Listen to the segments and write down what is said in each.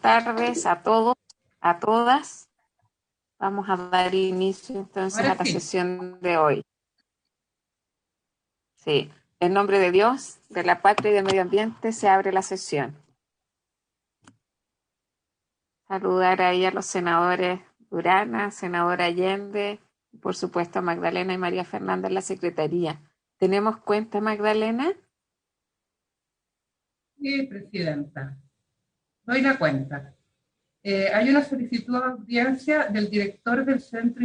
tardes a todos, a todas. Vamos a dar inicio entonces Ahora a la sí. sesión de hoy. Sí, en nombre de Dios, de la patria y del medio ambiente se abre la sesión. Saludar ahí a los senadores Durana, senadora Allende, y por supuesto a Magdalena y María Fernanda en la secretaría. ¿Tenemos cuenta, Magdalena? Sí, presidenta. Doy la cuenta. Hay una solicitud de audiencia del director del Centro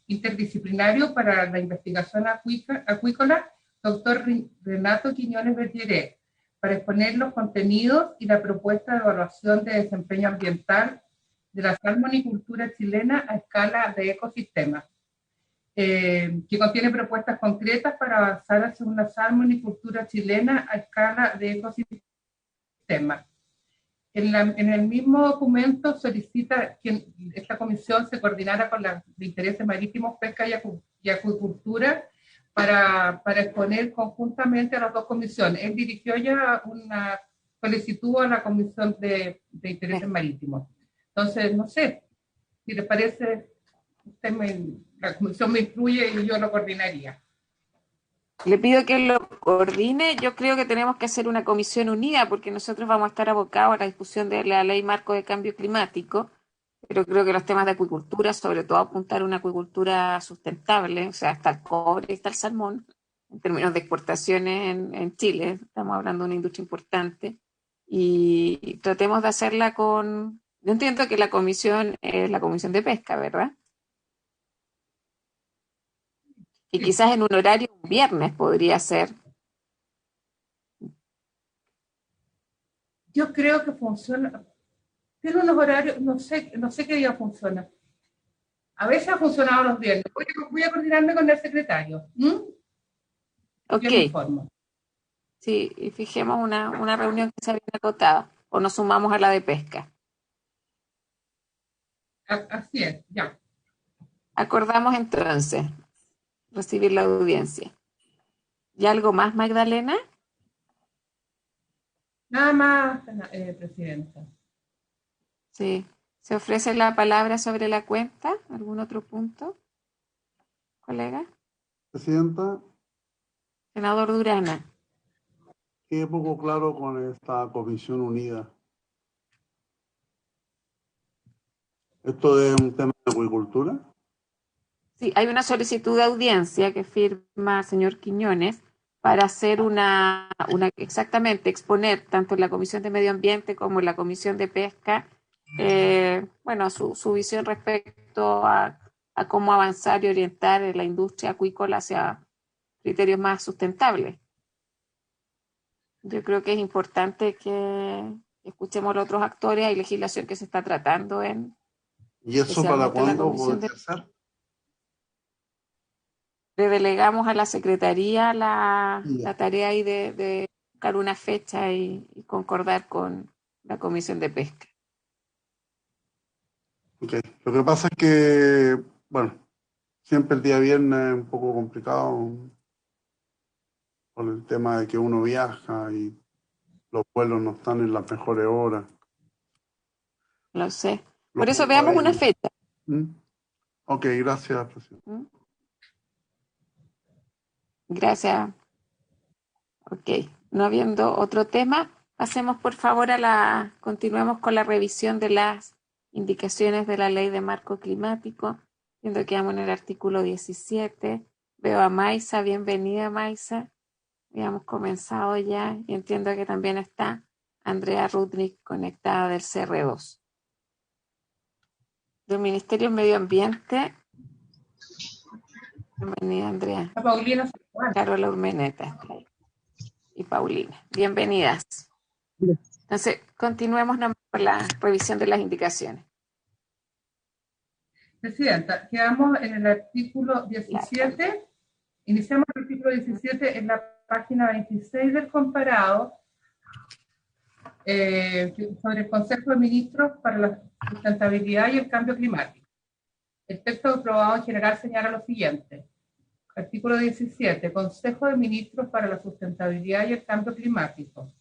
Interdisciplinario para la Investigación Acuícola, doctor Renato Quiñones Bergeré, para exponer los contenidos y la propuesta de evaluación de desempeño ambiental de la salmonicultura chilena a escala de ecosistemas, que contiene propuestas concretas para avanzar hacia una salmonicultura chilena a escala de ecosistemas. En el mismo documento solicita que esta comisión se coordinara con los de intereses marítimos, pesca y acuicultura para exponer conjuntamente a las dos comisiones. Él dirigió ya una solicitud a la comisión de intereses marítimos. Entonces, no sé, si le parece, la comisión me incluye y yo lo coordinaría. Le pido que lo coordine. Yo creo que tenemos que hacer una comisión unida porque nosotros vamos a estar abocados a la discusión de la ley marco de cambio climático, pero creo que los temas de acuicultura, sobre todo apuntar a una acuicultura sustentable, o sea, está el cobre, está el salmón, en términos de exportaciones en Chile, estamos hablando de una industria importante, y tratemos de hacerla con... Yo entiendo que la comisión es la comisión de pesca, ¿verdad? Y Sí. quizás en un horario, un viernes podría ser. Yo creo que funciona. Tiene unos horarios, no sé qué día funciona. A veces ha funcionado los viernes. Voy a coordinarme con el secretario. Yo Ok, le informo. sí, y fijemos una reunión que sea bien acotada, o nos sumamos a la de pesca. Así es, ya. Acordamos entonces recibir la audiencia. ¿Y algo más, Magdalena? Nada más, presidenta. Sí. ¿Se ofrece la palabra sobre la cuenta? ¿Algún otro punto, colega? Presidenta, Senador Durana. quedé poco claro con esta comisión unida. ¿Esto es un tema de acuicultura? Sí, hay una solicitud de audiencia que firma el señor Quiñones para hacer exactamente, exponer tanto en la Comisión de Medio Ambiente como en la Comisión de Pesca, bueno, su visión respecto a cómo avanzar y orientar la industria acuícola hacia criterios más sustentables. Yo creo que es importante que escuchemos a los otros actores. Hay legislación que se está tratando ¿Y eso para especialmente en la cuándo Comisión de... podría ser? Le delegamos a la Secretaría Ya, la tarea ahí de buscar una fecha y concordar con la Comisión de Pesca. ok. Lo que pasa es que, bueno, siempre el día viernes es un poco complicado por el tema de que uno viaja y los vuelos no están en las mejores horas. Lo sé. Lo Por eso pongo veamos ahí. una fecha. ¿Mm? Ok, gracias, presidente. ¿Mm? Gracias. Ok. No habiendo otro tema, pasemos por favor continuemos con la revisión de las indicaciones de la Ley de Marco Climático, viendo que vamos en el artículo 17. Veo a Maisa, bienvenida Maisa. Habíamos comenzado ya y entiendo que también está Andrea Rudnick conectada del CR2. Del Ministerio del Medio Ambiente, bienvenida Andrea. A Paulina Carola Urmeneta y Paulina. Bienvenidas. Entonces, continuemos nomás con la revisión de las indicaciones. Presidenta, quedamos en el artículo 17. Iniciamos el artículo 17 en la página 26 del comparado, sobre el Consejo de Ministros para la Sustentabilidad y el Cambio Climático. El texto aprobado en general señala lo siguiente. Artículo 17. Consejo de Ministros para la Sustentabilidad y el Cambio Climático.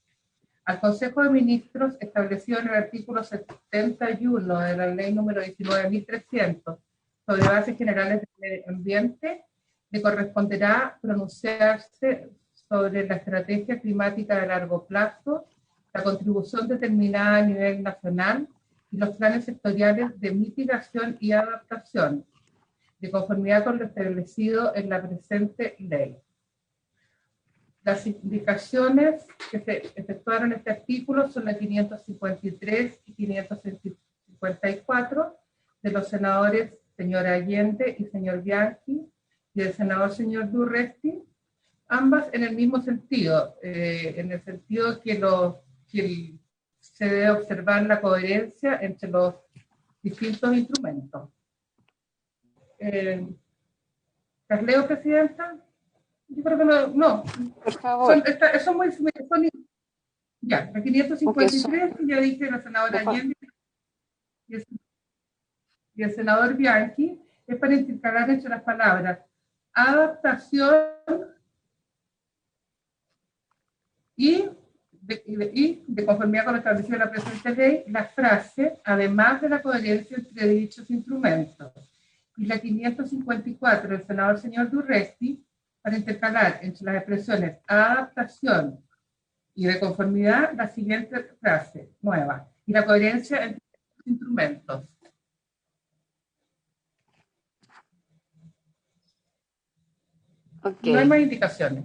Al Consejo de Ministros, establecido en el artículo 71 de la Ley número 19.300 sobre bases generales del medio ambiente, le corresponderá pronunciarse sobre la estrategia climática de largo plazo, la contribución determinada a nivel nacional y los planes sectoriales de mitigación y adaptación, de conformidad con lo establecido en la presente ley. Las indicaciones que se efectuaron en este artículo son las 553 y 554 de los senadores señora Allende y señor Bianchi y el senador señor Durresti, ambas en el mismo sentido, en el sentido que se debe observar la coherencia entre los distintos instrumentos. ¿Las leo, Presidenta? Yo creo que no. Por favor. Son muy... ya, la 553, que ya dije, la senadora Allende y el senador Bianchi, es para intercalar entre las palabras adaptación y de conformidad con lo establecido en la presente ley, la frase, además de la coherencia entre dichos instrumentos. Y la 554 del senador señor Durresti, para intercalar entre las expresiones adaptación y de conformidad la siguiente frase nueva, y la coherencia entre los instrumentos. Okay. No hay más indicaciones.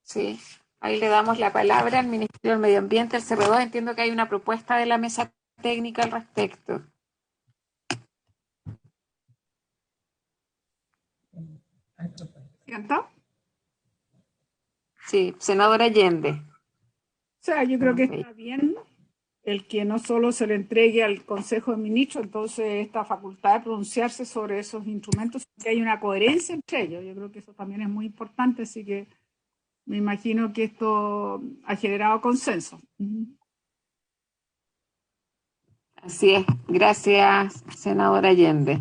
Sí, ahí le damos la palabra al Ministerio del Medio Ambiente, al CR2. Entiendo que hay una propuesta de la mesa técnica al respecto. ¿Siento? Sí, senadora Allende. O sea, yo creo que está bien el que no solo se le entregue al Consejo de Ministros, entonces esta facultad de pronunciarse sobre esos instrumentos, que hay una coherencia entre ellos. Yo creo que eso también es muy importante, así que me imagino que esto ha generado consenso. Así es. Gracias, senadora Allende.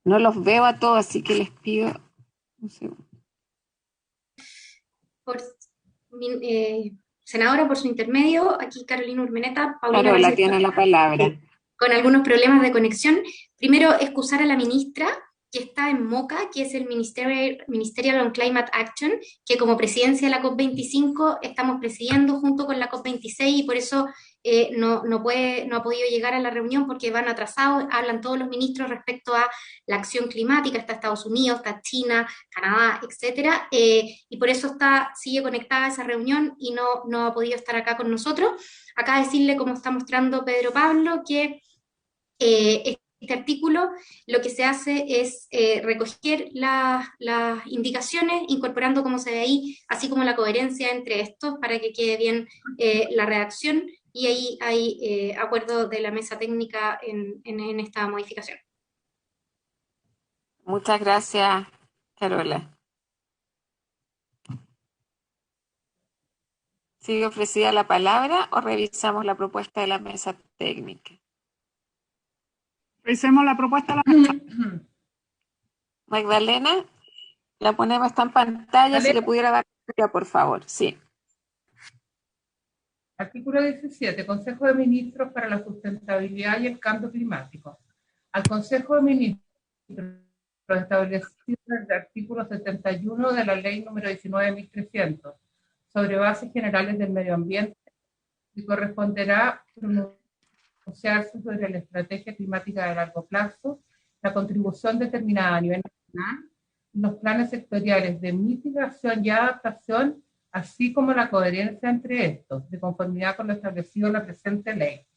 No los veo a todos, así que les pido un segundo. Senadora, por su intermedio, aquí Carolina Urmeneta. Paulina Carola tiene la palabra. Con algunos problemas de conexión. Primero, excusar a la ministra, que está en MOCA, que es el Ministerial on Climate Action, que como presidencia de la COP25 estamos presidiendo junto con la COP26 y por eso no ha podido llegar a la reunión porque van atrasados, hablan todos los ministros respecto a la acción climática, está Estados Unidos, está China, Canadá, etcétera, y por eso sigue conectada a esa reunión y no ha podido estar acá con nosotros. Acá decirle, como está mostrando Pedro Pablo, que este artículo lo que se hace es recoger las indicaciones, incorporando como se ve ahí, así como la coherencia entre estos para que quede bien la redacción, y ahí hay acuerdo de la mesa técnica en esta modificación. Muchas gracias, Carola. ¿Sigue ofrecida la palabra o revisamos la propuesta de la mesa técnica? Revisemos la propuesta de la mesa. Magdalena, la ponemos, está en pantalla, ¿Vale? si le pudiera dar ya, por favor. Sí. Artículo 17. Consejo de Ministros para la Sustentabilidad y el Cambio Climático. Al Consejo de Ministros, establecido en el artículo 71 de la Ley número 19.300 sobre bases generales del medio ambiente, le corresponderá pronunciarse sobre la estrategia climática de largo plazo, la contribución determinada a nivel nacional, los planes sectoriales de mitigación y adaptación, así como la coherencia entre estos, de conformidad con lo establecido en la presente ley.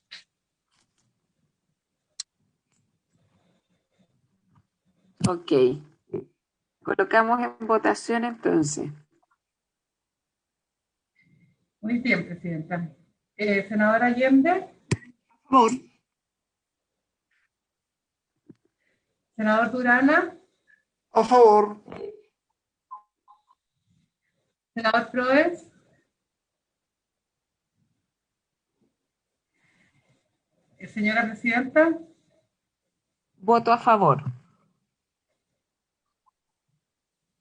Ok. Colocamos en votación entonces. Muy bien, Presidenta. Senadora Allende. Por favor. Senador Durana. A favor. Senador Proes. Señora Presidenta. Voto a favor.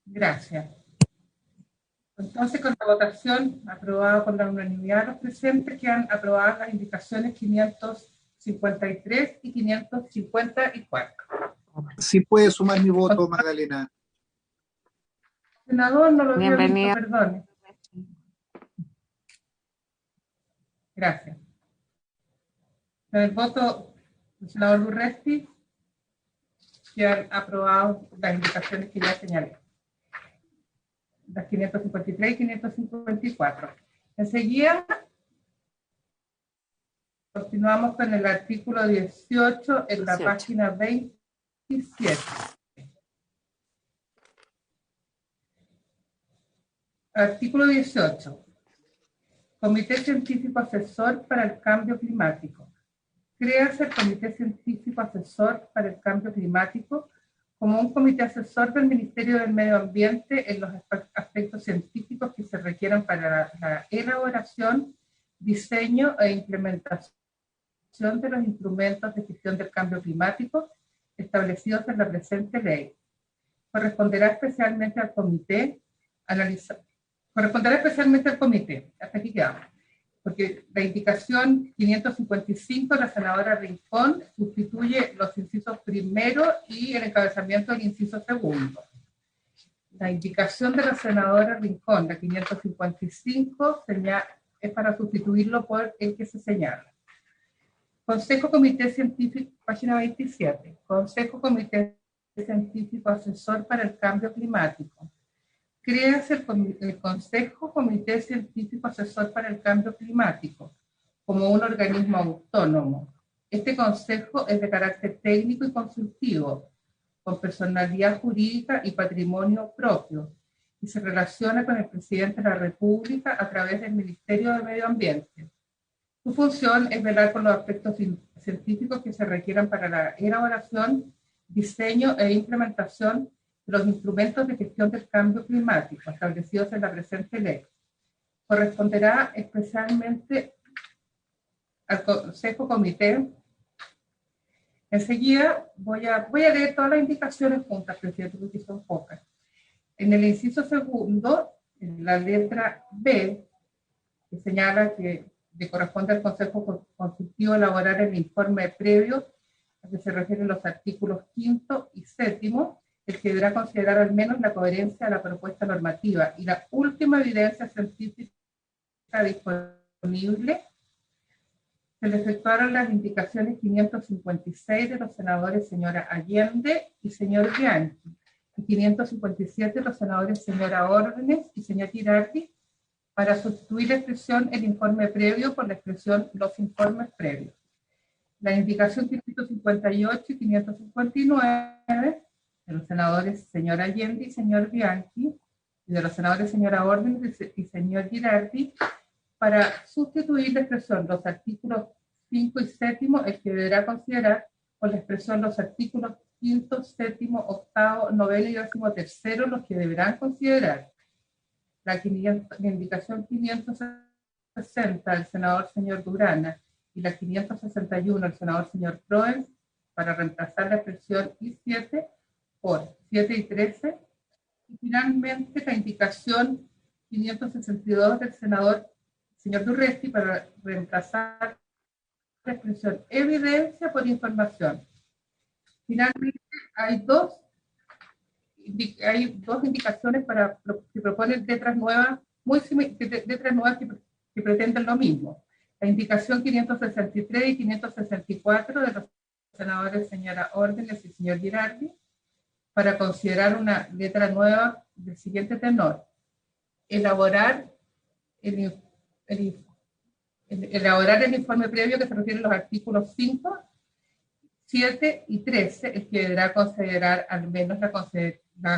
Gracias. Con Entonces, con la votación aprobada por la unanimidad de los presentes, quedan aprobadas las indicaciones 553 y 554. Sí puede sumar mi voto, Magdalena. Senador, no lo había visto, Bienvenida. perdone. Gracias. Con el voto del senador Durresti, quedan aprobadas las indicaciones que ya señalé. Las 553 y 554. Enseguida, continuamos con el artículo 18 en la 18. página 27. Artículo 18. Comité Científico Asesor para el Cambio Climático. Créase el Comité Científico Asesor para el Cambio Climático como un comité asesor del Ministerio del Medio Ambiente en los aspectos científicos que se requieran para la elaboración, diseño e implementación de los instrumentos de gestión del cambio climático establecidos en la presente ley. Corresponderá especialmente al comité hasta aquí quedamos, porque la indicación 555 de la senadora Rincón sustituye los incisos primero y el encabezamiento del inciso segundo. La indicación de la senadora Rincón, la 555, es para sustituirlo por el que se señala. Consejo Comité Científico, página 27. Consejo Comité Científico Asesor para el Cambio Climático. Créase el Consejo Comité Científico Asesor para el Cambio Climático como un organismo autónomo. Este consejo es de carácter técnico y consultivo, con personalidad jurídica y patrimonio propio, y se relaciona con el presidente de la República a través del Ministerio de Medio Ambiente. Su función es velar por los aspectos científicos que se requieran para la elaboración, diseño e implementación de los instrumentos de gestión del cambio climático establecidos en la presente ley. Corresponderá especialmente al Consejo Comité. Enseguida voy a leer todas las indicaciones juntas, presidente, porque son pocas. En el inciso segundo, en la letra B, que señala que le corresponde al Consejo Consultivo elaborar el informe previo a que se refieren los artículos 5 y 7, el que deberá considerar al menos la coherencia de la propuesta normativa y la última evidencia científica disponible. Se le efectuaron las indicaciones 556 de los senadores señora Allende y señor Bianchi, y 557 de los senadores señora Órdenes y señor Girardi, para sustituir la expresión el informe previo por la expresión los informes previos. La indicación 558 y 559 de los senadores señor Allende y señor Bianchi, y de los senadores señora Órdenes y señor Girardi, para sustituir la expresión los artículos 5 y 7, el que deberá considerar por la expresión los artículos 5, 7, 8, 9 y 13, los que deberán considerar. La indicación 560 del senador señor Durana y la 561 del senador señor Proens, para reemplazar la expresión I7 por 7 y 13. Y finalmente la indicación 562 del senador señor Durresti, para reemplazar la expresión evidencia por información. Finalmente hay dos indicaciones que proponen letras nuevas, letras nuevas que pretenden lo mismo. La indicación 563 y 564 de los senadores señora Órdenes y señor Girardi, para considerar una letra nueva del siguiente tenor: elaborar el informe previo que se refiere a los artículos 5, 7 y 13, el que deberá considerar al menos la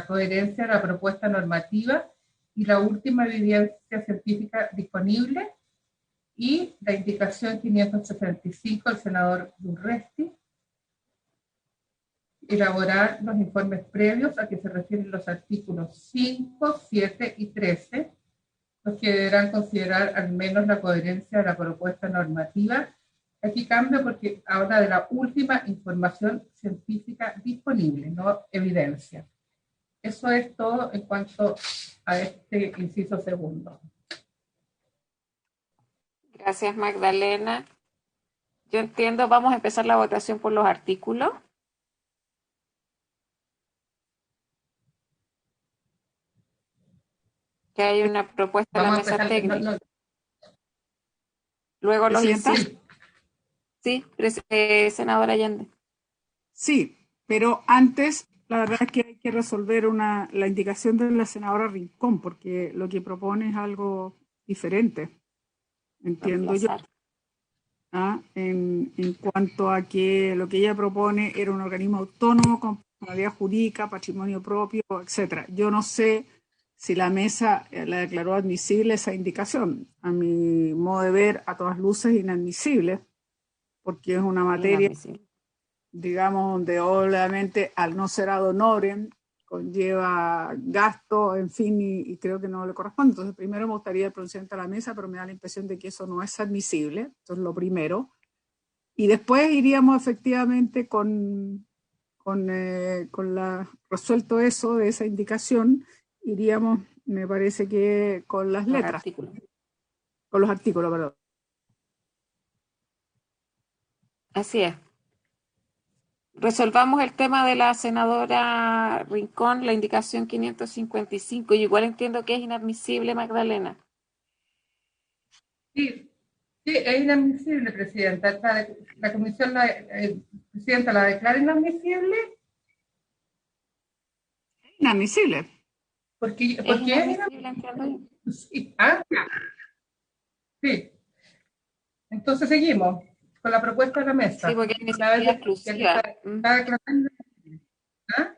coherencia de la propuesta normativa y la última evidencia científica disponible, y la indicación 565 del senador Durresti, elaborar los informes previos a que se refieren los artículos 5, 7 y 13, los que deberán considerar al menos la coherencia de la propuesta normativa. Aquí cambia porque habla de la última información científica disponible, no evidencia. Eso es todo en cuanto a este inciso segundo. Gracias, Magdalena. Yo entiendo, vamos a empezar la votación por los artículos. Que hay una propuesta de la Vamos a mesa empezar. técnica. Luego los Presidenta. incisos. Sí, senadora Allende. Sí, pero antes, la verdad es que hay que resolver la indicación de la senadora Rincón, porque lo que propone es algo diferente, entiendo yo. En cuanto a que lo que ella propone era un organismo autónomo con personalidad jurídica, patrimonio propio, etcétera. Yo no sé si la mesa la declaró admisible esa indicación. A mi modo de ver, a todas luces, inadmisible, porque es una materia, digamos, donde obviamente al no ser ad honorem conlleva gasto, en fin, y creo que no le corresponde. Entonces, primero me gustaría el pronunciamiento a la mesa, pero me da la impresión de que eso no es admisible. Esto es lo primero. Y después iríamos efectivamente con resuelto eso de esa indicación, iríamos, me parece que con las letras, con los artículos, perdón. Así es. Resolvamos el tema de la senadora Rincón, la indicación 555. Yo igual entiendo que es inadmisible, Magdalena. Sí, es inadmisible, Presidenta. La comisión, Presidenta, ¿la declara inadmisible? Inadmisible. Porque es inadmisible, entiendo yo. Sí. Sí. Entonces seguimos con la propuesta de la mesa. Sí, porque es necesidad exclusiva. ¿Ah?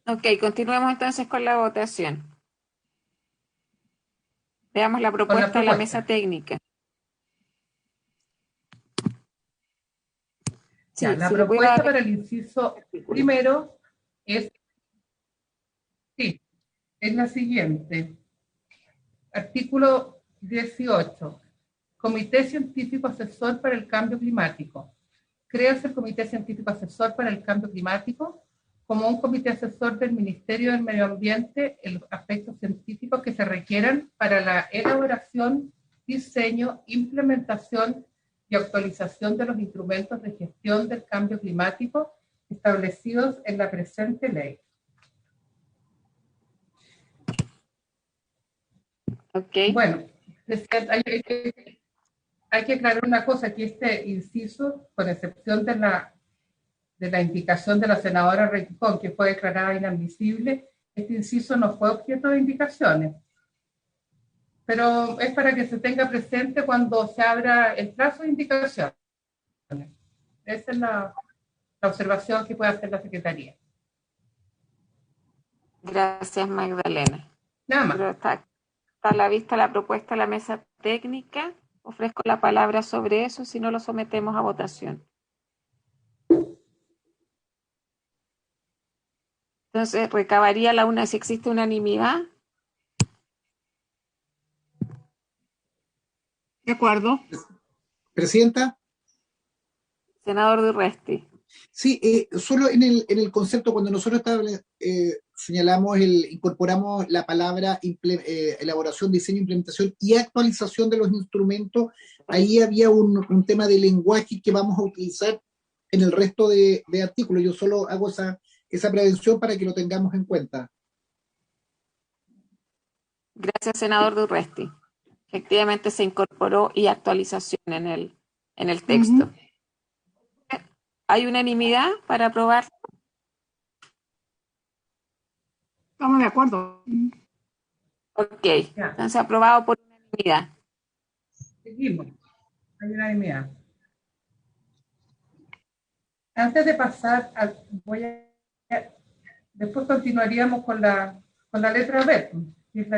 Ok, continuemos entonces con la votación. Veamos la propuesta de la mesa técnica. Sí, la propuesta para el inciso primero es la siguiente. Artículo 18. Comité Científico Asesor para el Cambio Climático. Créase el Comité Científico Asesor para el Cambio Climático como un comité asesor del Ministerio del Medio Ambiente en los aspectos científicos que se requieran para la elaboración, diseño, implementación y actualización de los instrumentos de gestión del cambio climático establecidos en la presente ley. Okay. Bueno, hay que aclarar una cosa, que este inciso, con excepción de la indicación de la senadora Rincón, que fue declarada inadmisible, este inciso no fue objeto de indicaciones. Pero es para que se tenga presente cuando se abra el plazo de indicaciones. Esa es la observación que puede hacer la Secretaría. Gracias, Magdalena. Nada más. Pero está a la vista la propuesta de la mesa técnica. Ofrezco la palabra sobre eso, si no lo sometemos a votación. Entonces, recabaría la una si existe unanimidad. De acuerdo. Presidenta. Senador Durresti. Sí, solo en el concepto, cuando nosotros señalamos, incorporamos la palabra elaboración, diseño, implementación y actualización de los instrumentos, ahí había un tema de lenguaje que vamos a utilizar en el resto de artículos. Yo solo hago esa prevención para que lo tengamos en cuenta. Gracias, senador Durresti. Efectivamente se incorporó y actualización en el texto. ¿Hay unanimidad para aprobar? Estamos de acuerdo. Ok, entonces aprobado por unanimidad. Seguimos. Hay unanimidad. Antes de pasar, después continuaríamos con la letra B, que es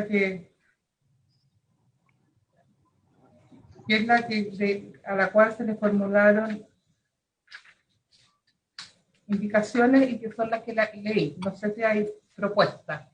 la a la cual se le formularon indicaciones y que son las que leí. No sé si hay propuestas.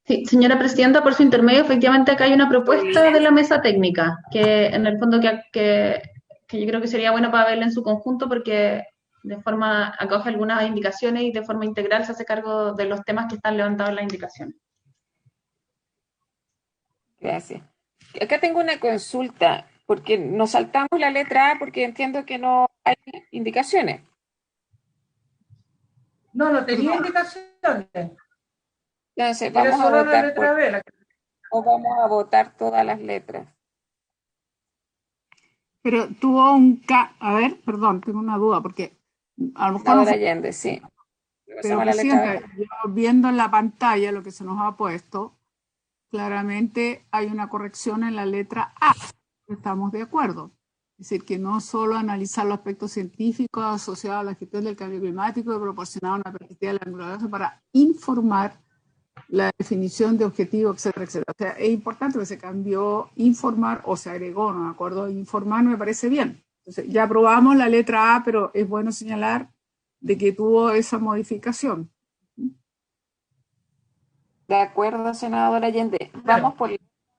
Sí, señora presidenta, por su intermedio, efectivamente acá hay una propuesta de la mesa técnica, que en el fondo que yo creo que sería bueno para verla en su conjunto porque de forma acoge algunas indicaciones y de forma integral se hace cargo de los temas que están levantados en las indicaciones. Gracias. Acá tengo una consulta, porque nos saltamos la letra A porque entiendo que no hay indicaciones. No tenía indicaciones. Entonces, Era vamos a solo la votar letra B. o vamos a votar todas las letras. Pero tuvo a ver, perdón, tengo una duda, porque a lo mejor no Senadora fue, Allende, sí. pero Pasamos a la letra Presidenta, B. yo viendo en la pantalla lo que se nos ha puesto, claramente hay una corrección en la letra A. Estamos de acuerdo. Es decir, que no solo analizar los aspectos científicos asociados a la gestión del cambio climático y proporcionar una perspectiva de la naturaleza para informar la definición de objetivo, etcétera, etcétera. O sea, es importante que se cambió informar o se agregó, no me acuerdo, informar me parece bien. Entonces, ya aprobamos la letra A, pero es bueno señalar de que tuvo esa modificación. De acuerdo, senadora Allende. Vamos por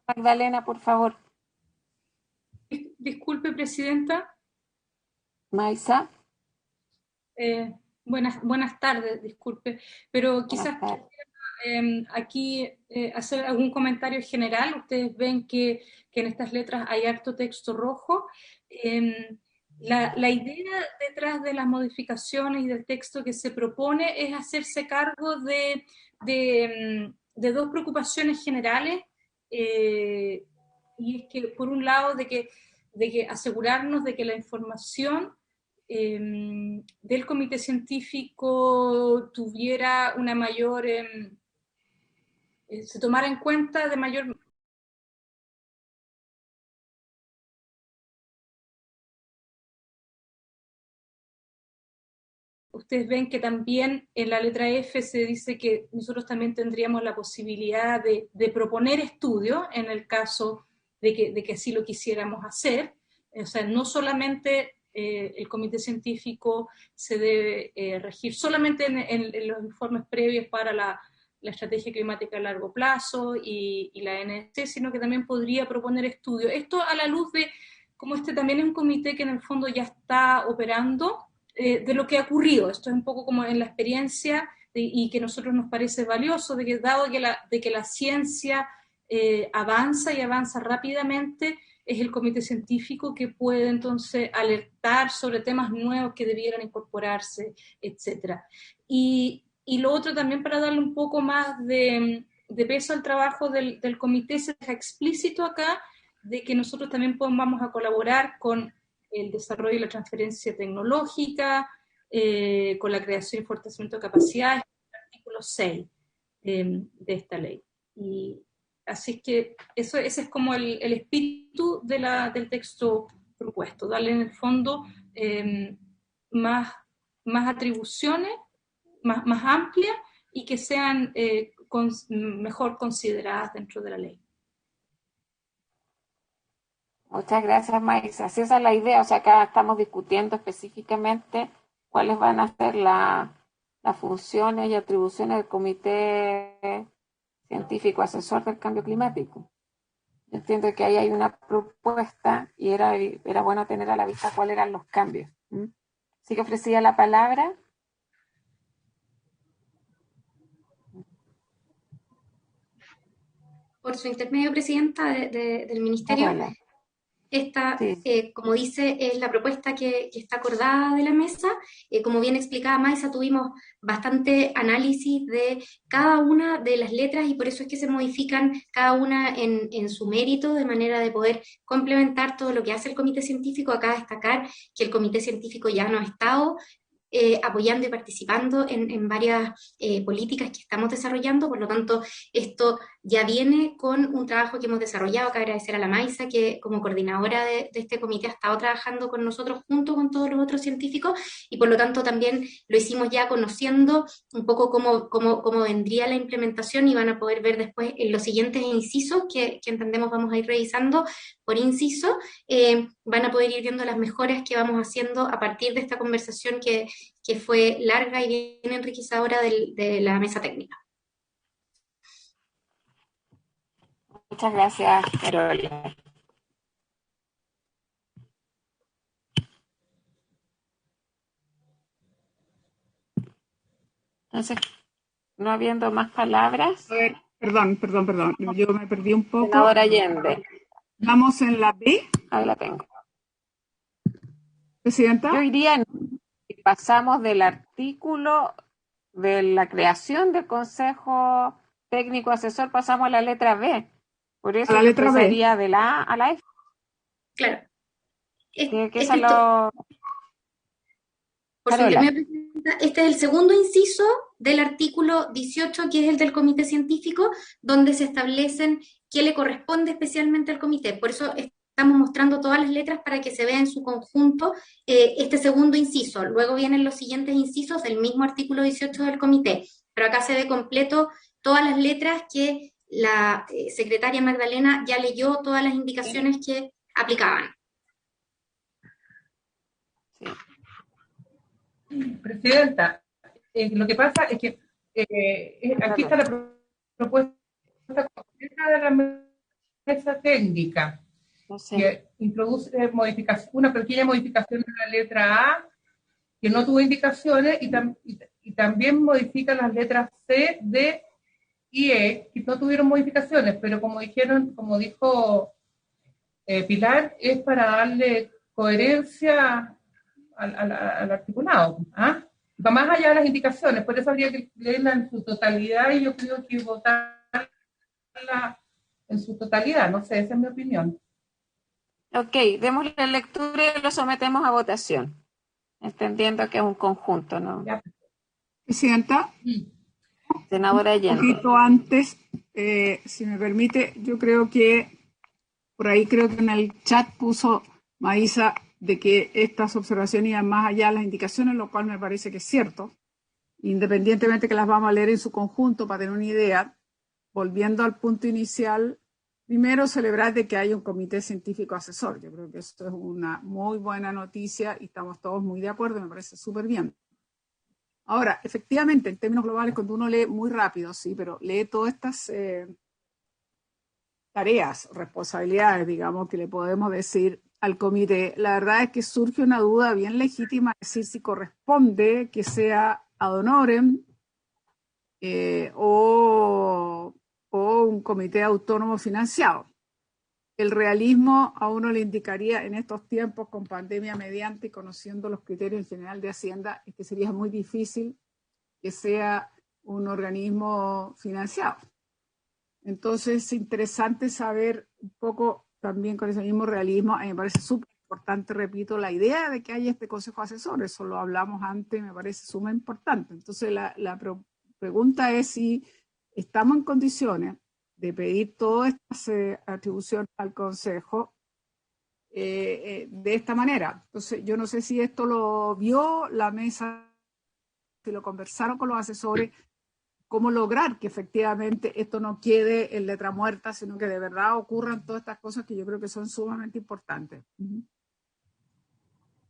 Magdalena, por favor. Disculpe, presidenta. Maisa. Buenas tardes, disculpe, pero quizás aquí hacer algún comentario general. Ustedes ven que en estas letras hay harto texto rojo. La idea detrás de las modificaciones y del texto que se propone es hacerse cargo de dos preocupaciones generales, y es que, por un lado, de que asegurarnos de que la información del comité científico tuviera una mayor, se tomara en cuenta de mayor. Ustedes ven que también en la letra F se dice que nosotros también tendríamos la posibilidad de proponer estudios en el caso de que así lo quisiéramos hacer. O sea, no solamente el comité científico se debe regir solamente en los informes previos para la estrategia climática a largo plazo y la NDC, sino que también podría proponer estudios. Esto a la luz de, como este también es un comité que en el fondo ya está operando, de lo que ha ocurrido. Esto es un poco como en la experiencia y que a nosotros nos parece valioso, de que dado que la ciencia avanza y avanza rápidamente, es el comité científico que puede entonces alertar sobre temas nuevos que debieran incorporarse, etc. Y lo otro también, para darle un poco más de peso al trabajo del comité, se deja explícito acá de que nosotros también vamos a colaborar con el desarrollo y la transferencia tecnológica, con la creación y fortalecimiento de capacidades, el artículo 6 de esta ley. Y así es que ese es como el espíritu del texto propuesto, darle en el fondo más atribuciones, más amplias y que sean mejor consideradas dentro de la ley. Muchas gracias, Maisa. Sí, esa es la idea. O sea, acá estamos discutiendo específicamente cuáles van a ser las funciones y atribuciones del Comité Científico Asesor del Cambio Climático. Yo entiendo que ahí hay una propuesta y era bueno tener a la vista cuáles eran los cambios. Así que ofrecía la palabra. Por su intermedio, presidenta del Ministerio. Hola. Esta, Sí. como dice, es la propuesta que está acordada de la mesa. Como bien explicaba Maisa, tuvimos bastante análisis de cada una de las letras y por eso es que se modifican cada una en su mérito, de manera de poder complementar todo lo que hace el comité científico. Acá destacar que el comité científico ya no ha estado apoyando y participando en varias políticas que estamos desarrollando, por lo tanto, esto ya viene con un trabajo que hemos desarrollado. Acá agradecer a la Maisa, que como coordinadora de este comité ha estado trabajando con nosotros junto con todos los otros científicos, y por lo tanto también lo hicimos ya conociendo un poco cómo vendría la implementación, y van a poder ver después en los siguientes incisos que entendemos vamos a ir revisando por inciso, van a poder ir viendo las mejoras que vamos haciendo a partir de esta conversación que fue larga y bien enriquecedora de la mesa técnica. Muchas gracias, Carola. Entonces, no habiendo más palabras. A ver, perdón. Yo me perdí un poco. Senadora Allende. Vamos en la B, Ahí la tengo. Presidenta. Yo iría, pasamos del artículo de la creación del Consejo Técnico Asesor, pasamos a la letra B. Por eso A la yo letra B. pasaría de la A a la F. Claro. Que esa lo... Por su Carola. intermedio, Presidenta, este es el segundo inciso del artículo 18, que es el del comité científico, donde se establecen qué le corresponde especialmente al comité. Por eso estamos mostrando todas las letras para que se vea en su conjunto este segundo inciso. Luego vienen los siguientes incisos del mismo artículo 18 del comité, pero acá se ve completo todas las letras que la secretaria Magdalena ya leyó, todas las indicaciones que aplicaban. Sí. Presidenta, lo que pasa es que aquí está la propuesta completa de la mesa técnica, No sé. que introduce una pequeña modificación en la letra A, que no tuvo indicaciones, y también modifica las letras C, D y E, que no tuvieron modificaciones, pero como dijo Pilar, es para darle coherencia al articulado. ¿Ah? Va más allá de las indicaciones, por eso habría que leerla en su totalidad, y yo creo que votarla en su totalidad. No sé, esa es mi opinión. Ok, demos la lectura y lo sometemos a votación, entendiendo que es un conjunto, ¿no? Ya. Presidenta. Senadora Allende. Un poquito antes, si me permite, yo creo que por ahí creo que en el chat puso Maísa de que estas observaciones iban más allá de las indicaciones, lo cual me parece que es cierto, independientemente que las vamos a leer en su conjunto para tener una idea. Volviendo al punto inicial, primero celebrar de que hay un comité científico asesor. Yo creo que esto es una muy buena noticia y estamos todos muy de acuerdo, me parece súper bien. Ahora, efectivamente, en términos globales, cuando uno lee muy rápido, sí, pero lee todas estas tareas, responsabilidades, digamos, que le podemos decir al comité, la verdad es que surge una duda bien legítima, es decir, si corresponde que sea ad honorem o un comité autónomo financiado. El realismo a uno le indicaría en estos tiempos, con pandemia mediante y conociendo los criterios en general de Hacienda, es que sería muy difícil que sea un organismo financiado. Entonces es interesante saber un poco también con ese mismo realismo. A mí me parece súper importante, repito, la idea de que haya este consejo asesor, eso lo hablamos antes, me parece sumamente importante. Entonces la pregunta es si estamos en condiciones de pedir todas estas atribuciones al consejo de esta manera. Entonces yo no sé si esto lo vio la mesa, si lo conversaron con los asesores, cómo lograr que efectivamente esto no quede en letra muerta, sino que de verdad ocurran todas estas cosas que yo creo que son sumamente importantes.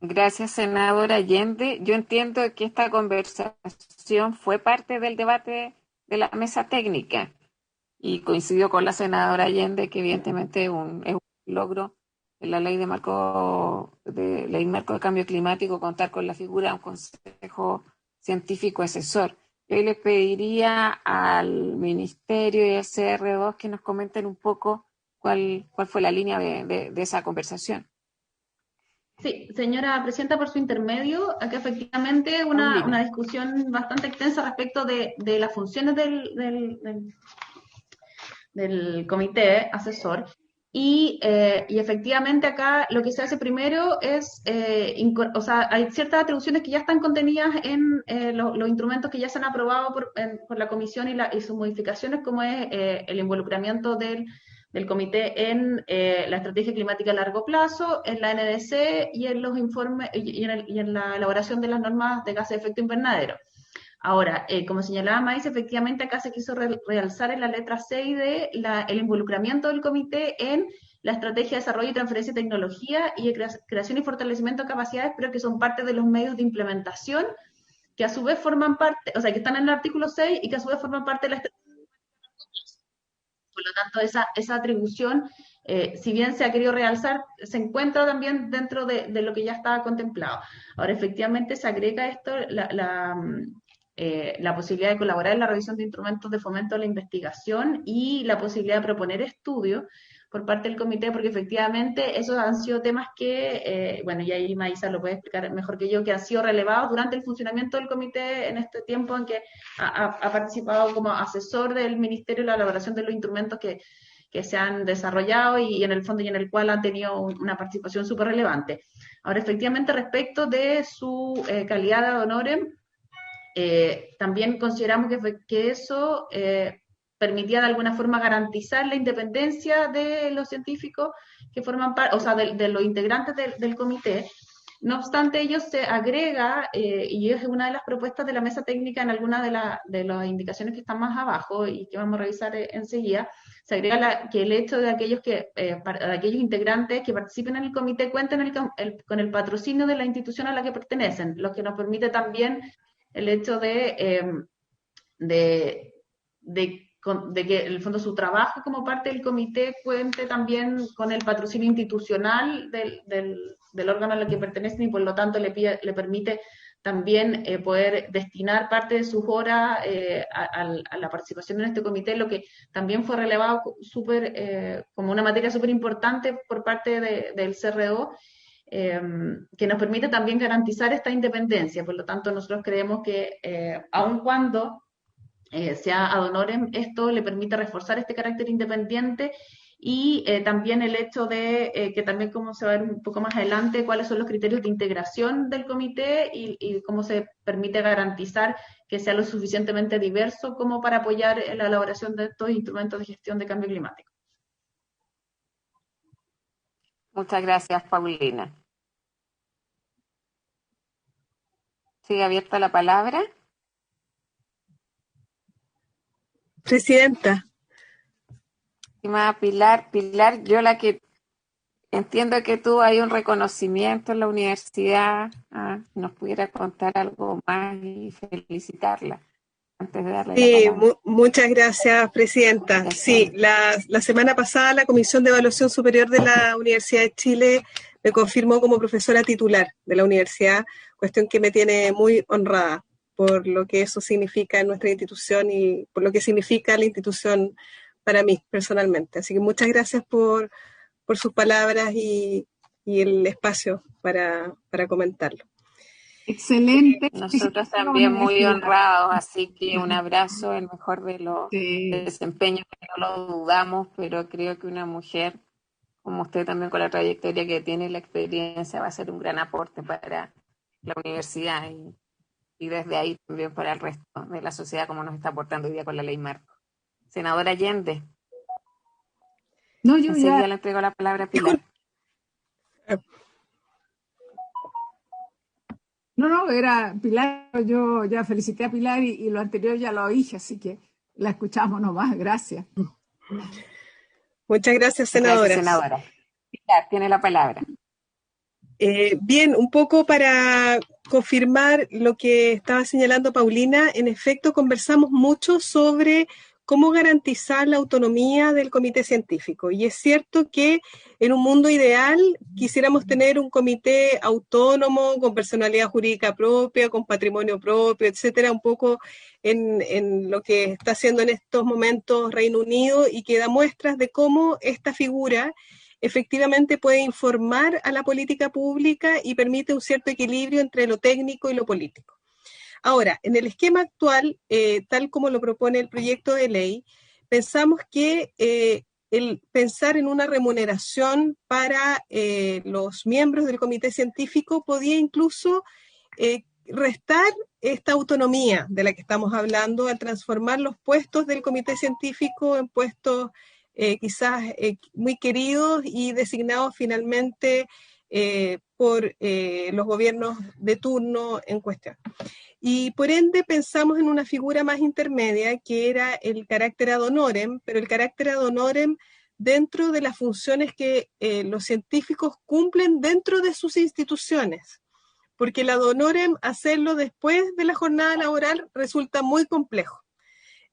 Gracias, senadora Allende. Yo entiendo que esta conversación fue parte del debate de la mesa técnica y coincidió con la senadora Allende que evidentemente es un logro de la ley marco de cambio climático contar con la figura de un consejo científico asesor. Yo le pediría al Ministerio y al CR2 que nos comenten un poco cuál fue la línea de esa conversación. Sí, señora Presidenta, por su intermedio, acá efectivamente una discusión bastante extensa respecto de las funciones del comité asesor. Y efectivamente acá lo que se hace primero es, hay ciertas atribuciones que ya están contenidas en los instrumentos que ya se han aprobado por la comisión y sus modificaciones, como es el involucramiento del comité en la estrategia climática a largo plazo, en la NDC y en los informes y en la elaboración de las normas de gases de efecto invernadero. Ahora, como señalaba Maíz, efectivamente acá se quiso realzar en la letra 6 de el involucramiento del comité en la estrategia de desarrollo y transferencia de tecnología y de creación y fortalecimiento de capacidades, pero que son parte de los medios de implementación, que a su vez forman parte, o sea, que están en el artículo 6 y que a su vez forman parte de la estrategia. Por lo tanto, esa atribución, si bien se ha querido realzar, se encuentra también dentro de lo que ya estaba contemplado. Ahora, efectivamente, se agrega esto, la posibilidad de colaborar en la revisión de instrumentos de fomento a la investigación y la posibilidad de proponer estudios por parte del comité, porque efectivamente esos han sido temas que, bueno, y ahí Maísa lo puede explicar mejor que yo, que han sido relevados durante el funcionamiento del comité en este tiempo en que ha participado como asesor del Ministerio en la elaboración de los instrumentos que se han desarrollado y en el fondo y en el cual han tenido una participación súper relevante. Ahora, efectivamente, respecto de su calidad de ad honorem, también consideramos que eso permitía de alguna forma garantizar la independencia de los científicos que forman parte, o sea, de los integrantes del comité. No obstante, ello se agrega, y es una de las propuestas de la mesa técnica en algunas de las indicaciones que están más abajo y que vamos a revisar enseguida, se agrega que el hecho de de aquellos integrantes que participen en el comité cuenten con el patrocinio de la institución a la que pertenecen, lo que nos permite también el hecho de que en el fondo su trabajo como parte del comité cuente también con el patrocinio institucional del órgano al que pertenecen y por lo tanto le permite también poder destinar parte de sus horas a la participación en este comité, lo que también fue relevado como una materia súper importante por parte del CRO, que nos permite también garantizar esta independencia. Por lo tanto, nosotros creemos que aun cuando sea ad honorem, esto le permite reforzar este carácter independiente y también el hecho de que también, como se va a ver un poco más adelante, cuáles son los criterios de integración del comité y cómo se permite garantizar que sea lo suficientemente diverso como para apoyar la elaboración de estos instrumentos de gestión de cambio climático. Muchas gracias, Paulina. ¿Sigue abierta la palabra? Presidenta. Estimada Pilar, yo la que entiendo que tú hay un reconocimiento en la universidad, nos pudiera contar algo más y felicitarla antes de darle la palabra. Muchas gracias, Presidenta. Gracias. Sí, la semana pasada la Comisión de Evaluación Superior de la Universidad de Chile me confirmó como profesora titular de la universidad, cuestión que me tiene muy honrada por lo que eso significa en nuestra institución y por lo que significa la institución para mí personalmente. Así que muchas gracias por sus palabras y el espacio para comentarlo. Excelente. Nosotros también muy honrados, así que un abrazo, el mejor de los desempeños, que no lo dudamos, pero creo que una mujer como usted también con la trayectoria que tiene y la experiencia va a ser un gran aporte para la universidad y desde ahí también para el resto de la sociedad como nos está aportando hoy día con la ley marco. Senadora Allende. No, yo enseguida ya le entrego la palabra a Pilar. No, era Pilar, yo ya felicité a Pilar y lo anterior ya lo oí, así que la escuchamos nomás, gracias. Muchas gracias, senadora. Gracias, senadora. Pilar, tiene la palabra. Bien, un poco para confirmar lo que estaba señalando Paulina, en efecto conversamos mucho sobre cómo garantizar la autonomía del comité científico. Y es cierto que en un mundo ideal quisiéramos tener un comité autónomo, con personalidad jurídica propia, con patrimonio propio, etcétera, un poco en lo que está haciendo en estos momentos Reino Unido y que da muestras de cómo esta figura efectivamente puede informar a la política pública y permite un cierto equilibrio entre lo técnico y lo político. Ahora, en el esquema actual, tal como lo propone el proyecto de ley, pensamos que el pensar en una remuneración para los miembros del comité científico podía incluso restar esta autonomía de la que estamos hablando al transformar los puestos del comité científico en puestos quizás muy queridos y designados finalmente por los gobiernos de turno en cuestión. Y por ende pensamos en una figura más intermedia que era el carácter ad honorem, pero el carácter ad honorem dentro de las funciones que los científicos cumplen dentro de sus instituciones, porque el ad honorem hacerlo después de la jornada laboral resulta muy complejo.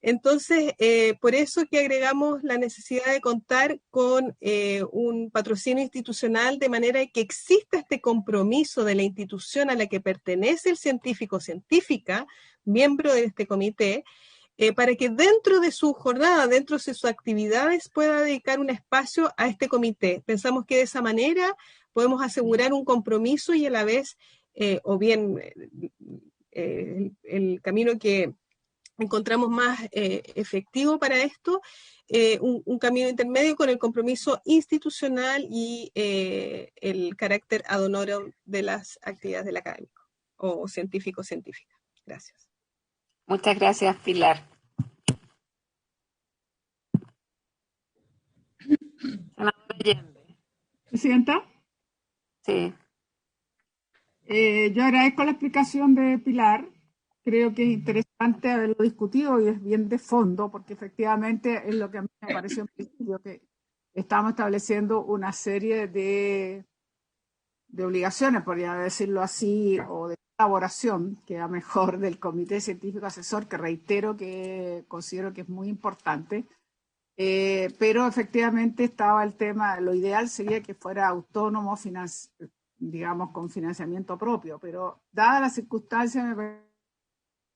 Entonces, por eso que agregamos la necesidad de contar con un patrocinio institucional, de manera que exista este compromiso de la institución a la que pertenece el científico o científica, miembro de este comité, para que dentro de su jornada, dentro de sus actividades, pueda dedicar un espacio a este comité. Pensamos que de esa manera podemos asegurar un compromiso y a la vez, o bien el camino que encontramos más efectivo para esto, un camino intermedio con el compromiso institucional y el carácter ad honorem de las actividades del académico o científico-científica. Gracias. Muchas gracias, Pilar. Senadora Allende. Presidenta. Sí. Yo agradezco la explicación de Pilar. Creo que es interesante haberlo discutido y es bien de fondo, porque efectivamente es lo que a mí me pareció en principio, que estamos estableciendo una serie de obligaciones, podría decirlo así, o de elaboración, que a mejor, del Comité Científico Asesor, que reitero que considero que es muy importante, pero efectivamente estaba el tema, lo ideal sería que fuera autónomo, digamos, con financiamiento propio, pero dadas las circunstancias, me parece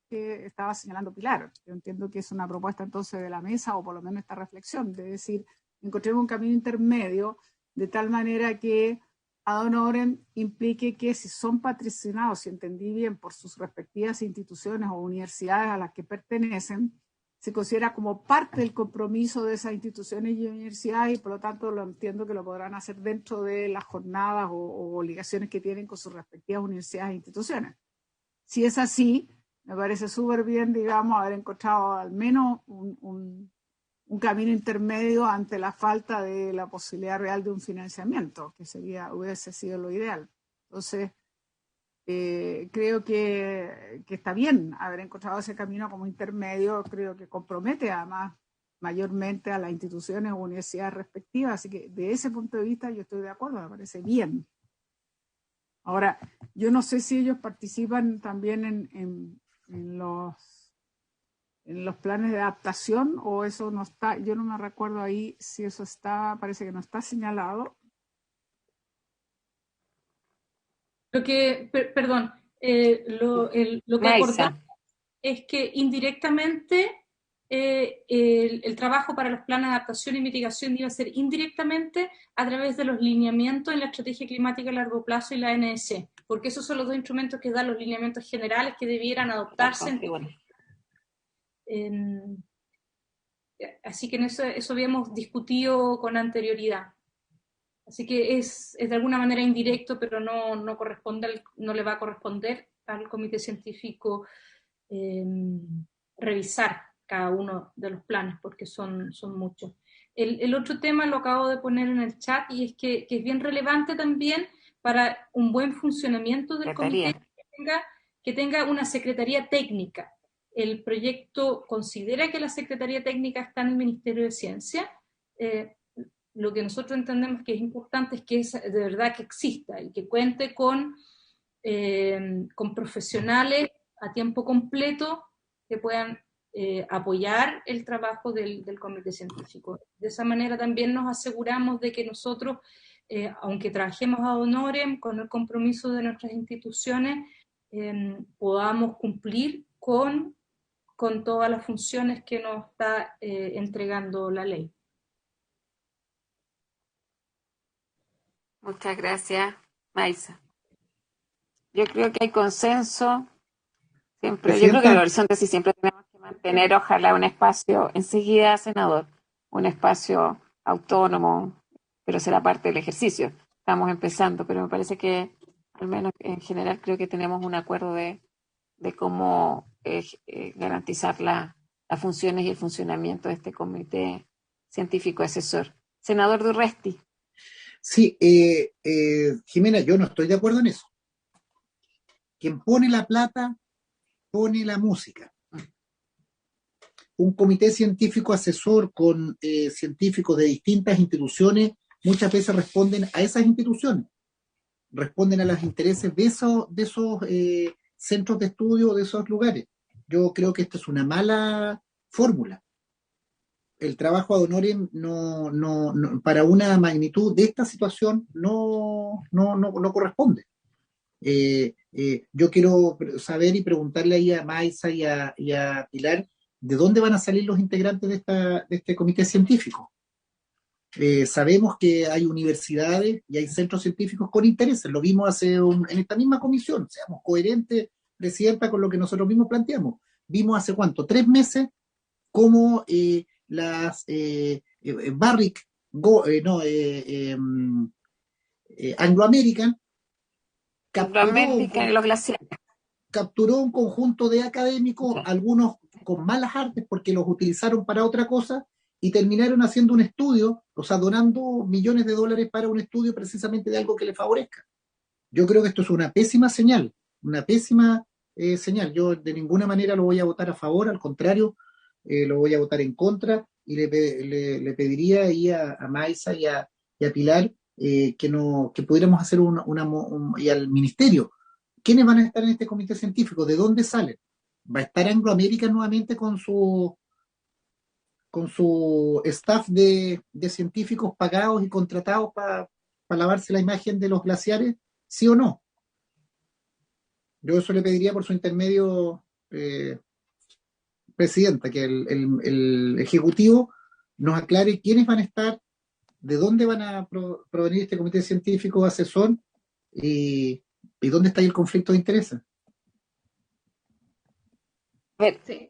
que estaba señalando Pilar. Yo entiendo que es una propuesta entonces de la mesa, o por lo menos esta reflexión, de decir, encontremos un camino intermedio, de tal manera que ad honorem implique que si son patrocinados, si entendí bien, por sus respectivas instituciones o universidades a las que pertenecen, se considera como parte del compromiso de esas instituciones y universidades, y por lo tanto lo entiendo que lo podrán hacer dentro de las jornadas o obligaciones que tienen con sus respectivas universidades e instituciones. Si es así, me parece súper bien, digamos, haber encontrado al menos un camino intermedio ante la falta de la posibilidad real de un financiamiento, que hubiese sido lo ideal. Entonces, creo que está bien haber encontrado ese camino como intermedio. Creo que compromete además mayormente a las instituciones o universidades respectivas, así que de ese punto de vista yo estoy de acuerdo, me parece bien. Ahora, yo no sé si ellos participan también en los planes de adaptación, o eso no está. Yo no me recuerdo ahí si eso está, parece que no está señalado. Lo que, perdón, lo que acordamos es que indirectamente el trabajo para los planes de adaptación y mitigación iba a ser indirectamente a través de los lineamientos en la estrategia climática a largo plazo y la ANS, porque esos son los dos instrumentos que dan los lineamientos generales que debieran adoptarse. Así que en eso habíamos discutido con anterioridad. Así que es de alguna manera indirecto, pero no le va a corresponder al comité científico revisar cada uno de los planes, porque son muchos. El otro tema lo acabo de poner en el chat, y es que es bien relevante también para un buen funcionamiento del comité que tenga una secretaría técnica. El proyecto considera que la secretaría técnica está en el Ministerio de Ciencia. Lo que nosotros entendemos que es importante es que de verdad que exista y que cuente con profesionales a tiempo completo que puedan apoyar el trabajo del comité científico. De esa manera también nos aseguramos de que nosotros, aunque trabajemos ad honorem con el compromiso de nuestras instituciones, podamos cumplir con todas las funciones que nos está entregando la ley. Muchas gracias, Maisa. Yo creo que hay consenso. Siempre, yo creo que en el horizonte sí siempre tenemos que mantener, ojalá, un espacio, enseguida, senador, un espacio autónomo, pero será parte del ejercicio. Estamos empezando, pero me parece que, al menos en general, creo que tenemos un acuerdo de cómo garantizar las funciones y el funcionamiento de este comité científico asesor. Senador Durresti. Sí, Jimena, yo no estoy de acuerdo en eso. Quien pone la plata, pone la música. Un comité científico asesor con científicos de distintas instituciones muchas veces responden a esas instituciones, responden a los intereses de esos centros de estudio, de esos lugares. Yo creo que esto es una mala fórmula. El trabajo ad honorem para una magnitud de esta situación no corresponde. Yo quiero saber y preguntarle ahí a Maisa y a Pilar, ¿de dónde van a salir los integrantes de este comité científico? Sabemos que hay universidades y hay centros científicos con intereses, lo vimos en esta misma comisión, seamos coherentes, Presidenta, con lo que nosotros mismos planteamos. Vimos hace ¿cuánto? 3 meses cómo las Barrick, Anglo American, capturó un conjunto de académicos, algunos con malas artes porque los utilizaron para otra cosa, y terminaron haciendo un estudio, o sea, donando millones de dólares para un estudio precisamente de algo que les favorezca. Yo creo que esto es una pésima señal, una pésima señal. Yo de ninguna manera lo voy a votar a favor, al contrario, lo voy a votar en contra, y le pediría ahí a Maisa y a Pilar que pudiéramos hacer y al Ministerio, ¿quiénes van a estar en este comité científico? ¿De dónde salen? ¿Va a estar Anglo American nuevamente con su staff de científicos pagados y contratados para lavarse la imagen de los glaciares? ¿Sí o no? Yo eso le pediría por su intermedio, Presidenta, que el Ejecutivo nos aclare quiénes van a estar, de dónde van a provenir este comité científico asesor y dónde está ahí el conflicto de intereses. A ver, sí.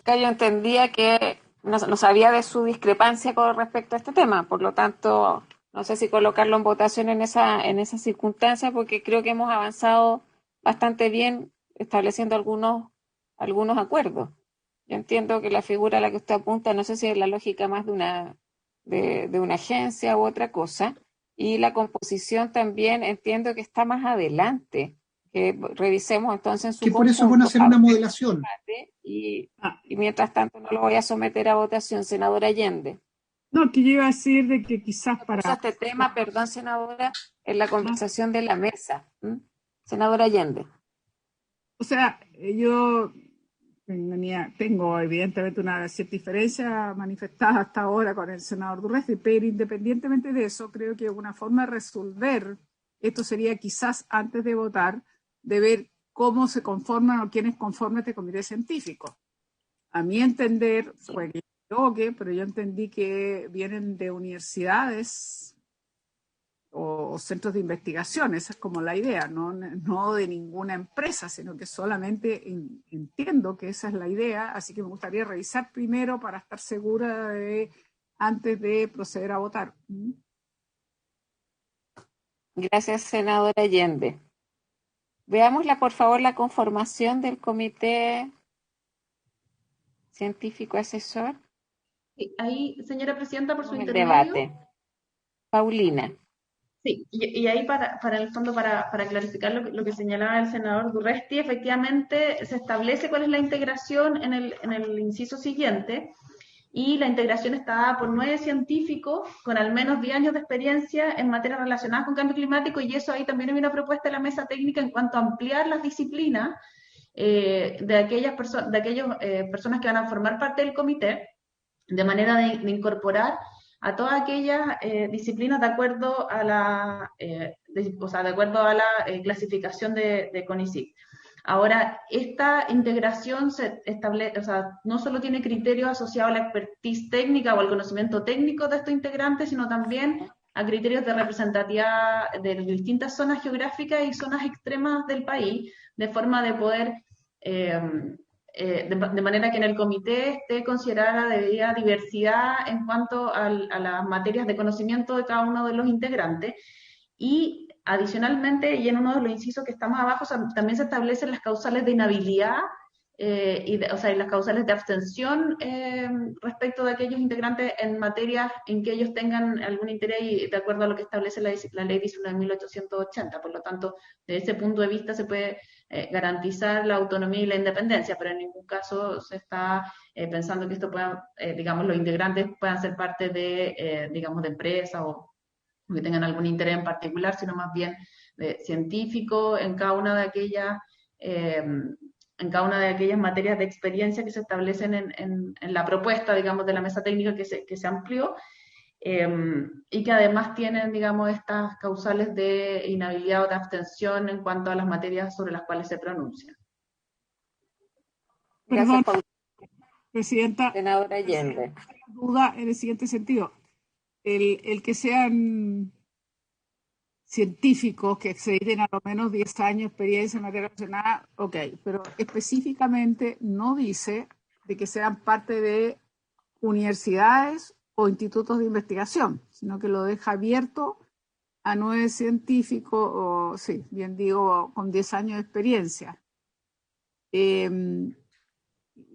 Yo entendía que no sabía de su discrepancia con respecto a este tema, por lo tanto, no sé si colocarlo en votación en esa circunstancia, porque creo que hemos avanzado bastante bien estableciendo algunos acuerdos. Yo entiendo que la figura a la que usted apunta, no sé si es la lógica más de una agencia u otra cosa, y la composición también entiendo que está más adelante. Que revisemos entonces en su conjunto. Que por eso van a hacer una modelación. Y mientras tanto no lo voy a someter a votación, senadora Allende. No, que yo iba a decir de que quizás para... Este tema, perdón, senadora, en la conversación de la mesa. Senadora Allende. O sea, yo tengo evidentemente una cierta diferencia manifestada hasta ahora con el senador Durresti, pero independientemente de eso, creo que una forma de resolver esto sería quizás antes de votar, de ver cómo se conforman o quiénes conforman este comité científico. A mi entender, fue que pero yo entendí que vienen de universidades o centros de investigación, esa es como la idea, no de ninguna empresa, sino que solamente entiendo que esa es la idea, así que me gustaría revisar primero para estar segura antes de proceder a votar. Gracias, senadora Allende. Veámosla, por favor, la conformación del comité científico asesor. Sí, ahí, señora Presidenta, por su intermedio. Debate. Paulina. Sí, y ahí para el fondo, para clarificar lo que señalaba el senador Durresti, efectivamente se establece cuál es la integración en el inciso siguiente, y la integración está dada por 9 científicos con al menos 10 años de experiencia en materias relacionadas con cambio climático, y eso ahí también hay una propuesta de la mesa técnica en cuanto a ampliar las disciplinas de aquellas personas que van a formar parte del comité, de manera de incorporar a todas aquellas disciplinas de acuerdo a la clasificación de CONICYT. Ahora, esta integración se establece, no solo tiene criterios asociados a la expertise técnica o al conocimiento técnico de estos integrantes, sino también a criterios de representatividad de distintas zonas geográficas y zonas extremas del país, de forma de poder, de manera que en el comité esté considerada la debida diversidad en cuanto a las materias de conocimiento de cada uno de los integrantes. Y adicionalmente, y en uno de los incisos que estamos abajo, también se establecen las causales de inhabilidad y las causales de abstención respecto de aquellos integrantes en materias en que ellos tengan algún interés, y de acuerdo a lo que establece la ley 19.880. Por lo tanto, desde ese punto de vista se puede garantizar la autonomía y la independencia, pero en ningún caso se está pensando que esto pueda, los integrantes puedan ser parte de empresas o que tengan algún interés en particular, sino más bien científico en cada una de aquellas en cada una de aquellas materias de experiencia que se establecen en la propuesta, digamos, de la mesa técnica que se amplió, y que además tienen, digamos, estas causales de inhabilidad o de abstención en cuanto a las materias sobre las cuales se pronuncia. Perdón, Gracias, Presidenta, senadora Allende. duda en el siguiente sentido. El que sean científicos que acceden a lo menos 10 años de experiencia en materia relacionada, ok, pero específicamente no dice de que sean parte de universidades o institutos de investigación, sino que lo deja abierto a 9 científicos, o sí, bien digo, con 10 años de experiencia.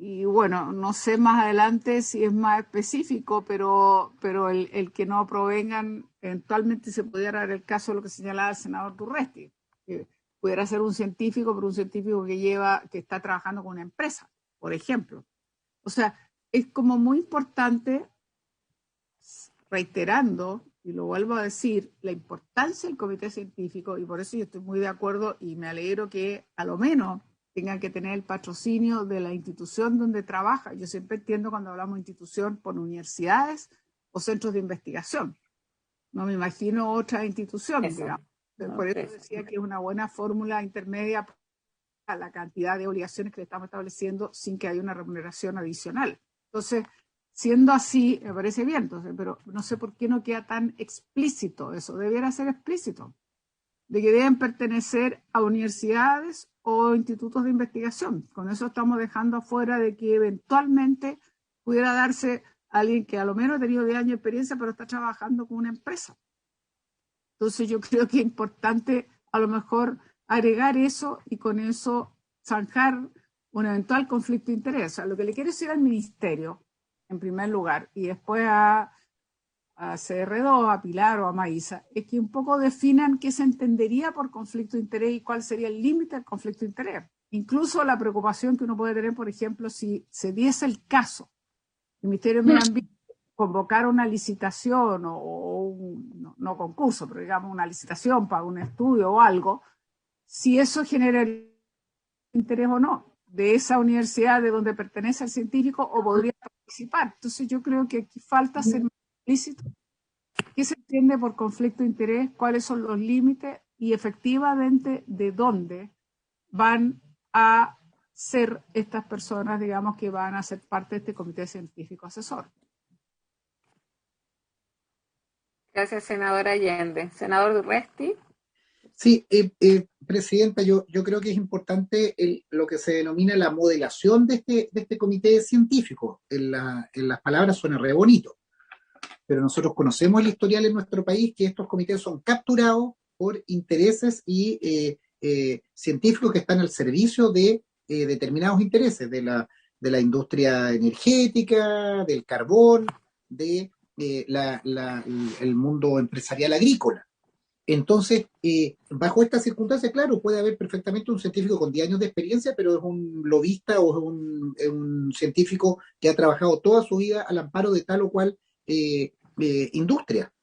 Y bueno, no sé más adelante si es más específico, pero el que no provengan, eventualmente se pudiera dar el caso de lo que señalaba el senador Durresti, que pudiera ser un científico, pero un científico que está trabajando con una empresa, por ejemplo. O sea, es como muy importante, reiterando, y lo vuelvo a decir, la importancia del comité científico, y por eso yo estoy muy de acuerdo y me alegro que a lo menos tengan que tener el patrocinio de la institución donde trabaja. Yo siempre entiendo cuando hablamos de institución por universidades o centros de investigación. No me imagino otra institución, digamos. Por eso decía que es una buena fórmula intermedia para la cantidad de obligaciones que le estamos estableciendo sin que haya una remuneración adicional. Entonces, siendo así, me parece bien, entonces, pero no sé por qué no queda tan explícito eso. Debiera ser explícito, de que deben pertenecer a universidades o institutos de investigación. Con eso estamos dejando afuera de que eventualmente pudiera darse a alguien que a lo menos ha tenido 10 años de experiencia, pero está trabajando con una empresa. Entonces yo creo que es importante a lo mejor agregar eso y con eso zanjar un eventual conflicto de interés. O sea, lo que le quiero decir al ministerio, en primer lugar, y después a CR2, a Pilar o a Maísa, es que un poco definan qué se entendería por conflicto de interés y cuál sería el límite del conflicto de interés. Incluso la preocupación que uno puede tener, por ejemplo, si se diese el caso, el Ministerio de Medio Ambiente convocara una licitación no concurso, pero digamos una licitación para un estudio o algo, si eso genera interés o no de esa universidad de donde pertenece el científico o podría participar. Entonces yo creo que aquí falta ser más explícito qué se entiende por conflicto de interés, cuáles son los límites y efectivamente de dónde van a ser estas personas, digamos, que van a ser parte de este comité científico asesor. Gracias, senadora Allende. Senador Durresti. Sí, Presidenta, yo creo que es importante lo que se denomina la modelación de este comité científico. En las palabras suena re bonito, pero nosotros conocemos el historial en nuestro país que estos comités son capturados por intereses y científicos que están al servicio de determinados intereses de la industria energética, del carbón, de el mundo empresarial agrícola. Entonces, bajo estas circunstancias, claro, puede haber perfectamente un científico con 10 años de experiencia, pero es un lobista o es un científico que ha trabajado toda su vida al amparo de tal o cual industria.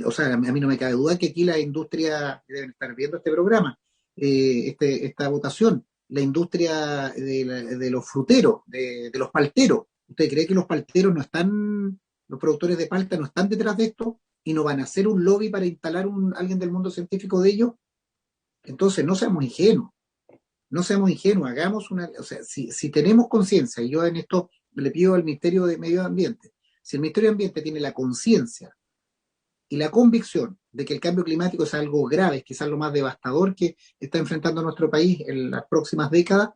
O sea, a mí no me cabe duda que aquí la industria, deben estar viendo este programa, esta votación, la industria de los fruteros, de los palteros. ¿Usted cree que los palteros no están, los productores de palta no están detrás de esto y no van a hacer un lobby para instalar alguien del mundo científico de ellos? Entonces, no seamos ingenuos, hagamos o sea, si tenemos conciencia, y yo en esto le pido al Ministerio de Medio Ambiente, si el Ministerio de Ambiente tiene la conciencia y la convicción de que el cambio climático es algo grave, es quizás lo más devastador que está enfrentando nuestro país en las próximas décadas,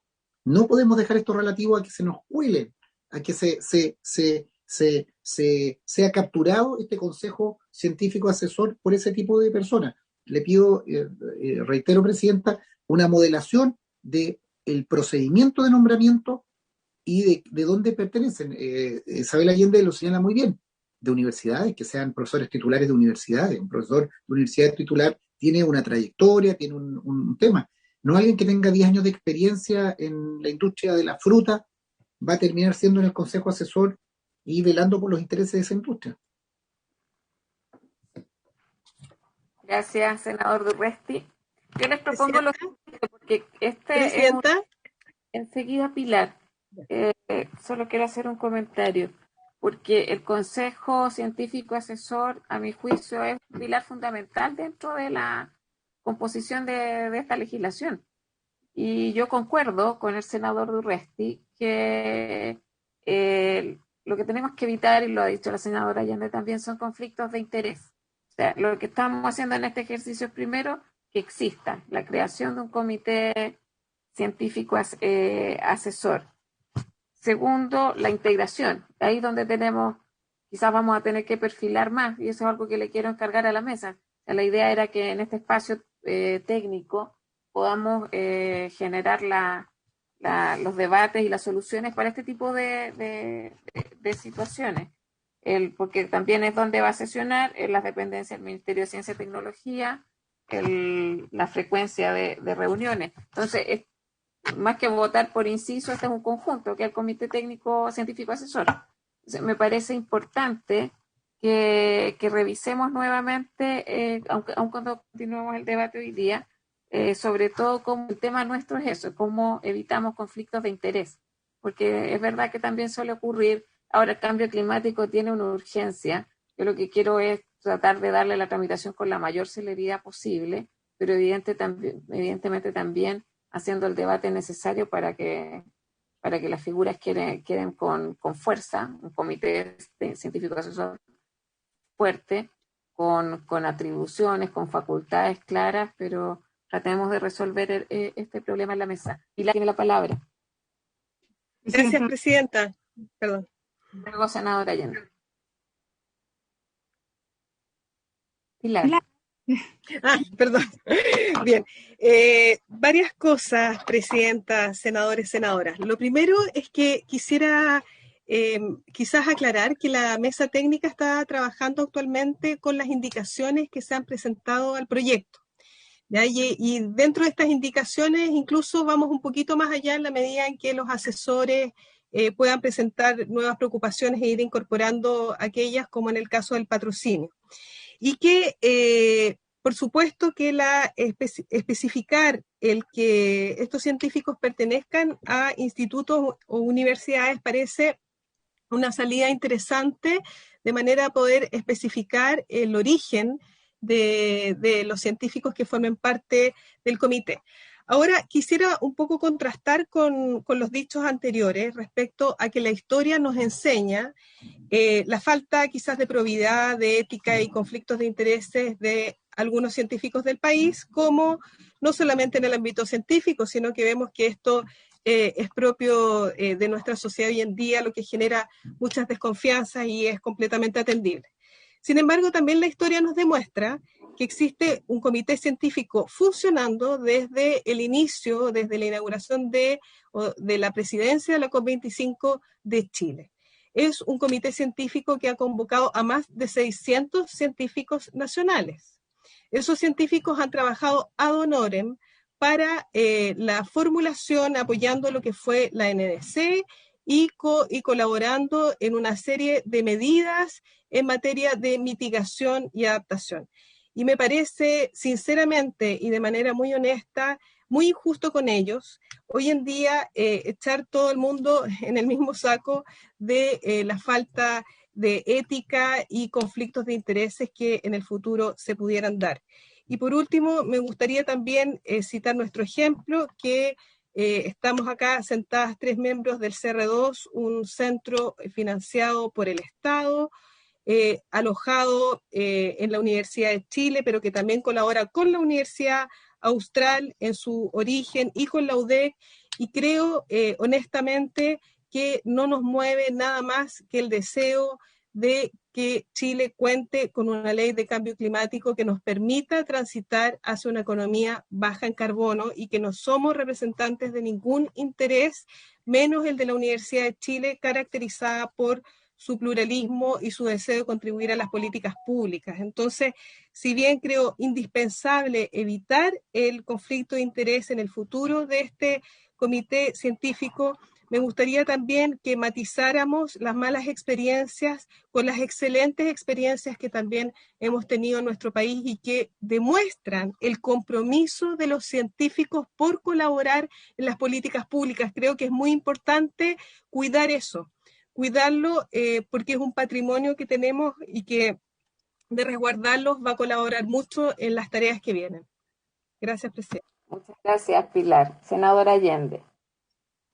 no podemos dejar esto relativo a que se nos cuelen, a que sea capturado este consejo científico asesor por ese tipo de personas. Le pido, reitero, Presidenta, una modelación del procedimiento de nombramiento y de dónde pertenecen. Isabel Allende lo señala muy bien, de universidades, que sean profesores titulares de universidades. Un profesor de universidad titular tiene una trayectoria, tiene un tema. No alguien que tenga 10 años de experiencia en la industria de la fruta va a terminar siendo en el consejo asesor y velando por los intereses de esa industria. Gracias, senador Durresti. Yo les propongo lo siguiente, que Presidenta. Enseguida, Pilar, solo quiero hacer un comentario, porque el Consejo Científico Asesor, a mi juicio, es un pilar fundamental dentro de la composición de esta legislación. Y yo concuerdo con el senador Durresti que lo que tenemos que evitar, y lo ha dicho la senadora Allende también, son conflictos de interés. O sea, lo que estamos haciendo en este ejercicio es, primero, que exista la creación de un comité científico asesor. Segundo, la integración. Ahí donde quizás vamos a tener que perfilar más, y eso es algo que le quiero encargar a la mesa. O sea, la idea era que en este espacio técnico podamos generar los debates y las soluciones para este tipo de situaciones. Porque también es donde va a sesionar las dependencias del Ministerio de Ciencia y Tecnología, la frecuencia de reuniones. Entonces, más que votar por inciso, este es un conjunto, que es el Comité Técnico Científico Asesor. Entonces, me parece importante que revisemos nuevamente, aun cuando continuemos el debate hoy día, sobre todo como el tema nuestro es eso, cómo evitamos conflictos de interés, porque es verdad que también suele ocurrir. Ahora el cambio climático tiene una urgencia. Yo lo que quiero es tratar de darle la tramitación con la mayor celeridad posible, pero evidentemente también haciendo el debate necesario para que las figuras queden con fuerza, un comité científico asesor fuerte, con atribuciones, con facultades claras, pero tratemos de resolver este problema en la mesa. Pilar tiene la palabra. Gracias, Presidenta. Perdón. Luego, senadora Allende. Pilar. Perdón. Bien. Varias cosas, Presidenta, senadores, senadoras. Lo primero es que quisiera quizás aclarar que la mesa técnica está trabajando actualmente con las indicaciones que se han presentado al proyecto. ¿Ya? Y dentro de estas indicaciones incluso vamos un poquito más allá en la medida en que los asesores puedan presentar nuevas preocupaciones e ir incorporando aquellas, como en el caso del patrocinio. Y que, por supuesto, que especificar el que estos científicos pertenezcan a institutos o universidades parece una salida interesante, de manera a poder especificar el origen de los científicos que formen parte del comité. Ahora, quisiera un poco contrastar con los dichos anteriores respecto a que la historia nos enseña la falta quizás de probidad, de ética y conflictos de intereses de algunos científicos del país, como no solamente en el ámbito científico, sino que vemos que esto es propio de nuestra sociedad hoy en día, lo que genera muchas desconfianzas y es completamente atendible. Sin embargo, también la historia nos demuestra que existe un comité científico funcionando desde el inicio, desde la inauguración de la presidencia de la COP25 de Chile. Es un comité científico que ha convocado a más de 600 científicos nacionales. Esos científicos han trabajado ad honorem para la formulación, apoyando lo que fue la NDC y colaborando en una serie de medidas en materia de mitigación y adaptación. Y me parece, sinceramente y de manera muy honesta, muy injusto con ellos, hoy en día echar todo el mundo en el mismo saco de la falta de ética y conflictos de intereses que en el futuro se pudieran dar. Y por último, me gustaría también citar nuestro ejemplo, que estamos acá sentadas 3 miembros del CR2, un centro financiado por el Estado, alojado en la Universidad de Chile, pero que también colabora con la Universidad Austral en su origen y con la UDEC, y creo honestamente que no nos mueve nada más que el deseo de que Chile cuente con una ley de cambio climático que nos permita transitar hacia una economía baja en carbono, y que no somos representantes de ningún interés, menos el de la Universidad de Chile, caracterizada por su pluralismo y su deseo de contribuir a las políticas públicas. Entonces, si bien creo indispensable evitar el conflicto de interés en el futuro de este comité científico, me gustaría también que matizáramos las malas experiencias con las excelentes experiencias que también hemos tenido en nuestro país y que demuestran el compromiso de los científicos por colaborar en las políticas públicas. Creo que es muy importante cuidar eso, cuidarlo porque es un patrimonio que tenemos y que de resguardarlos va a colaborar mucho en las tareas que vienen. Gracias, presidente. Muchas gracias, Pilar. Senadora Allende.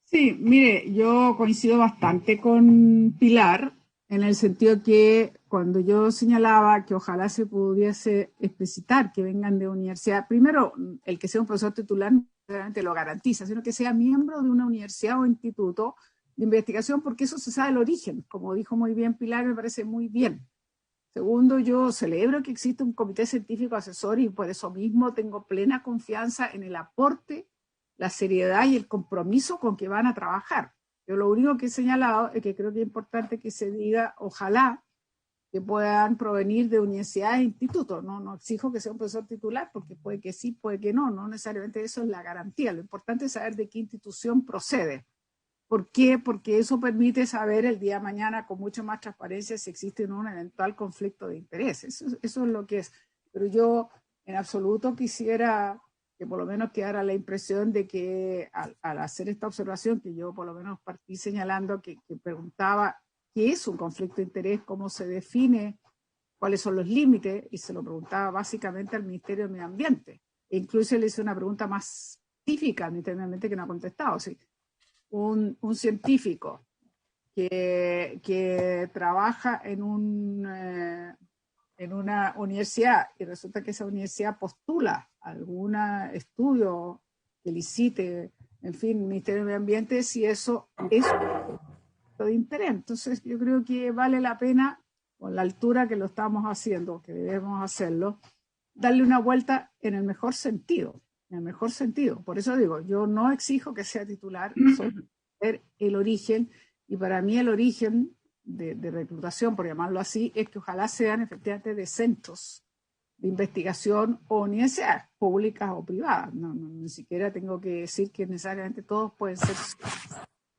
Sí, mire, yo coincido bastante con Pilar en el sentido que cuando yo señalaba que ojalá se pudiese explicitar que vengan de universidad, primero, el que sea un profesor titular no necesariamente lo garantiza, sino que sea miembro de una universidad o instituto de investigación, porque eso se sabe el origen. Como dijo muy bien Pilar, me parece muy bien. Segundo, yo celebro que existe un comité científico asesor y por eso mismo tengo plena confianza en el aporte, la seriedad y el compromiso con que van a trabajar. Yo lo único que he señalado es que creo que es importante que se diga, ojalá, que puedan provenir de universidades e institutos. No exijo que sea un profesor titular, porque puede que sí, puede que no necesariamente eso es la garantía. Lo importante es saber de qué institución procede. ¿Por qué? Porque eso permite saber el día de mañana con mucho más transparencia si existe un eventual conflicto de interés. Eso es lo que es. Pero yo en absoluto quisiera que por lo menos quedara la impresión de que al hacer esta observación, que yo por lo menos partí señalando que preguntaba qué es un conflicto de interés, cómo se define, cuáles son los límites, y se lo preguntaba básicamente al Ministerio de Medio Ambiente. E incluso le hice una pregunta más científica al Ministerio de Medio Ambiente que no ha contestado. ¿Sí? Un científico que trabaja en una universidad y resulta que esa universidad postula algún estudio que licite, en fin, el Ministerio de Medio Ambiente, si eso es de interés. Entonces yo creo que vale la pena, con la altura que lo estamos haciendo, que debemos hacerlo, darle una vuelta en el mejor sentido. En el mejor sentido. Por eso digo, yo no exijo que sea titular, solo ver el origen, y para mí el origen de reclutación, por llamarlo así, es que ojalá sean efectivamente de centros de investigación o universidades públicas o privadas. Ni siquiera tengo que decir que necesariamente todos pueden ser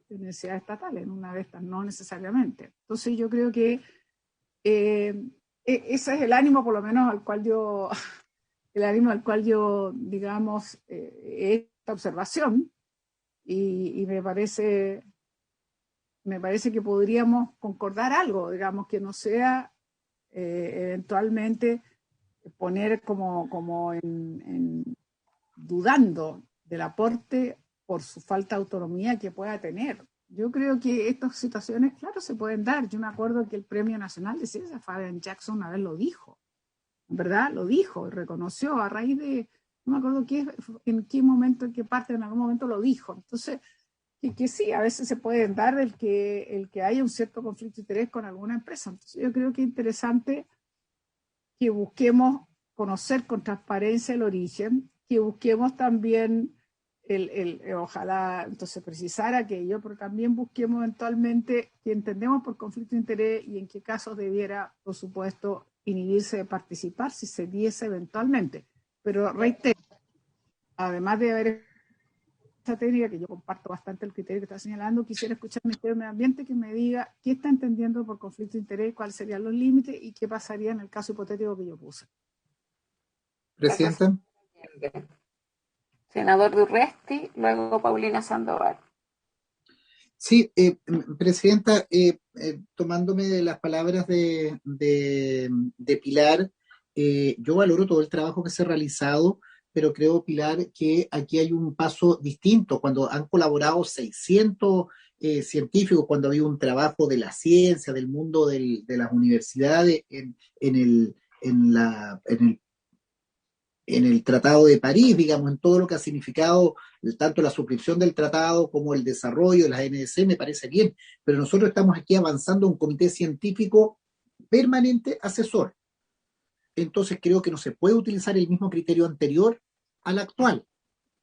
universidades estatales, en una de estas no necesariamente. Entonces yo creo que ese es el ánimo por lo menos al cual yo... digamos, esta observación, y me parece que podríamos concordar algo, digamos, que no sea eventualmente poner como en dudando del aporte por su falta de autonomía que pueda tener. Yo creo que estas situaciones, claro, se pueden dar. Yo me acuerdo que el Premio Nacional de Ciencias, Fabian Jackson, una vez lo dijo. ¿Verdad? Lo dijo, reconoció a raíz de, no me acuerdo en qué momento, en qué parte, en algún momento lo dijo. Entonces, que sí, a veces se puede dar el que haya un cierto conflicto de interés con alguna empresa. Entonces, yo creo que es interesante que busquemos conocer con transparencia el origen, que busquemos también ojalá entonces precisar aquello, pero también busquemos eventualmente que entendemos por conflicto de interés y en qué casos debiera, por supuesto, inhibirse de participar si se diese eventualmente. Pero reitero, además de haber esa técnica, que yo comparto bastante el criterio que está señalando, quisiera escuchar al Ministerio de Medio Ambiente que me diga qué está entendiendo por conflicto de interés, cuáles serían los límites y qué pasaría en el caso hipotético que yo puse. Presidenta. Senador Durresti, luego Paulina Sandoval. Sí, Presidenta, tomándome de las palabras de Pilar, yo valoro todo el trabajo que se ha realizado, pero creo, Pilar, que aquí hay un paso distinto. Cuando han colaborado 600 científicos, cuando ha habido un trabajo de la ciencia, del mundo de las universidades en el Tratado de París, digamos, en todo lo que ha significado tanto la suscripción del tratado como el desarrollo de las NDC, me parece bien, pero nosotros estamos aquí avanzando un comité científico permanente asesor. Entonces creo que no se puede utilizar el mismo criterio anterior al actual.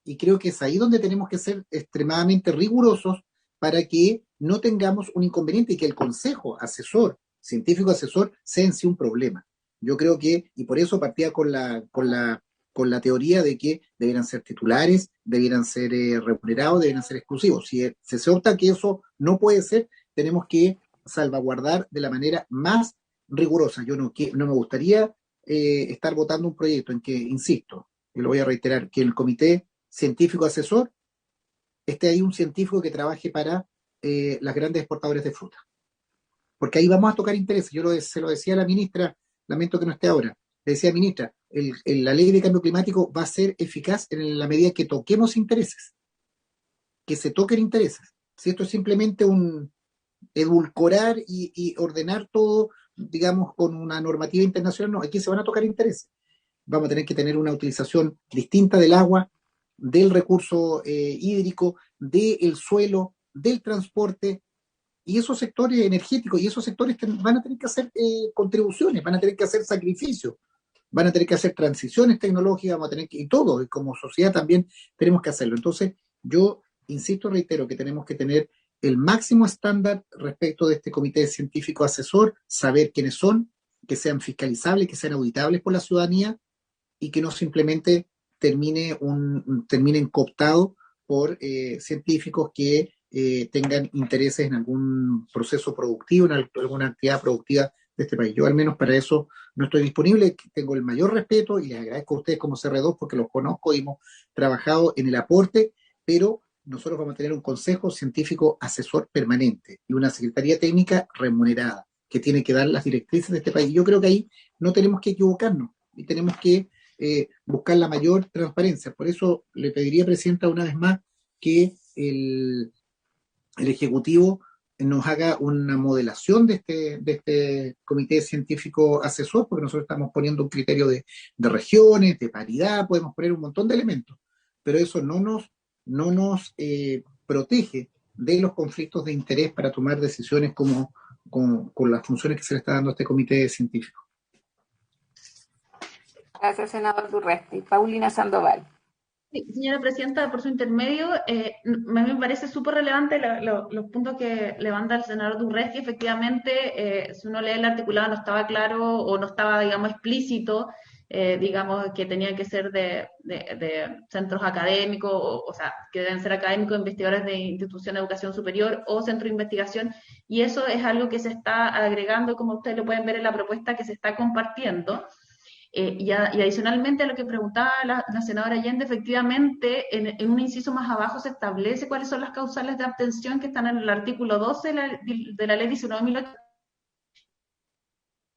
Y creo que es ahí donde tenemos que ser extremadamente rigurosos para que no tengamos un inconveniente y que el consejo asesor, científico asesor, sea en sí un problema. Yo creo que, y por eso partía con la con la teoría de que debieran ser titulares, debieran ser remunerados, debieran ser exclusivos. Si se opta que eso no puede ser, tenemos que salvaguardar de la manera más rigurosa. Yo no me gustaría estar votando un proyecto en que, insisto, y lo voy a reiterar, que el comité científico asesor esté ahí un científico que trabaje para las grandes exportadores de fruta. Porque ahí vamos a tocar intereses. Se lo decía a la ministra, lamento que no esté ahora, le decía, ministra, la ley de cambio climático va a ser eficaz en la medida que toquemos intereses, que se toquen intereses. Si esto es simplemente un edulcorar y ordenar todo, digamos, con una normativa internacional, no, aquí se van a tocar intereses. Vamos a tener que tener una utilización distinta del agua, del recurso hídrico, del suelo, del transporte, y esos sectores energéticos y esos sectores van a tener que hacer contribuciones, van a tener que hacer sacrificios, van a tener que hacer transiciones tecnológicas, vamos a tener que, y todo, y como sociedad también tenemos que hacerlo. Entonces, yo insisto, reitero que tenemos que tener el máximo estándar respecto de este comité científico asesor, saber quiénes son, que sean fiscalizables, que sean auditables por la ciudadanía, y que no simplemente terminen cooptados por científicos que tengan intereses en algún proceso productivo, en alguna actividad productiva de este país. Yo al menos para eso no estoy disponible, tengo el mayor respeto y les agradezco a ustedes como CR2 porque los conozco y hemos trabajado en el aporte, pero nosotros vamos a tener un consejo científico asesor permanente y una secretaría técnica remunerada que tiene que dar las directrices de este país. Yo creo que ahí no tenemos que equivocarnos y tenemos que buscar la mayor transparencia. Por eso le pediría, Presidenta, una vez más que el Ejecutivo nos haga una modelación de este comité científico asesor, porque nosotros estamos poniendo un criterio de regiones, de paridad, podemos poner un montón de elementos, pero eso no nos protege de los conflictos de interés para tomar decisiones con las funciones que se le está dando a este comité científico. Gracias, senador Durresti. Paulina Sandoval. Sí, señora Presidenta, por su intermedio, me parece súper relevante los puntos que levanta el senador Durresti. Efectivamente, si uno lee el articulado no estaba claro o no estaba, digamos, explícito, digamos, que tenía que ser de centros académicos, o sea, que deben ser académicos, investigadores de institución de educación superior o centro de investigación, y eso es algo que se está agregando, como ustedes lo pueden ver en la propuesta que se está compartiendo. Y adicionalmente a lo que preguntaba la senadora Allende, efectivamente, en un inciso más abajo se establece cuáles son las causales de abstención que están en el artículo 12 de la ley 19.008.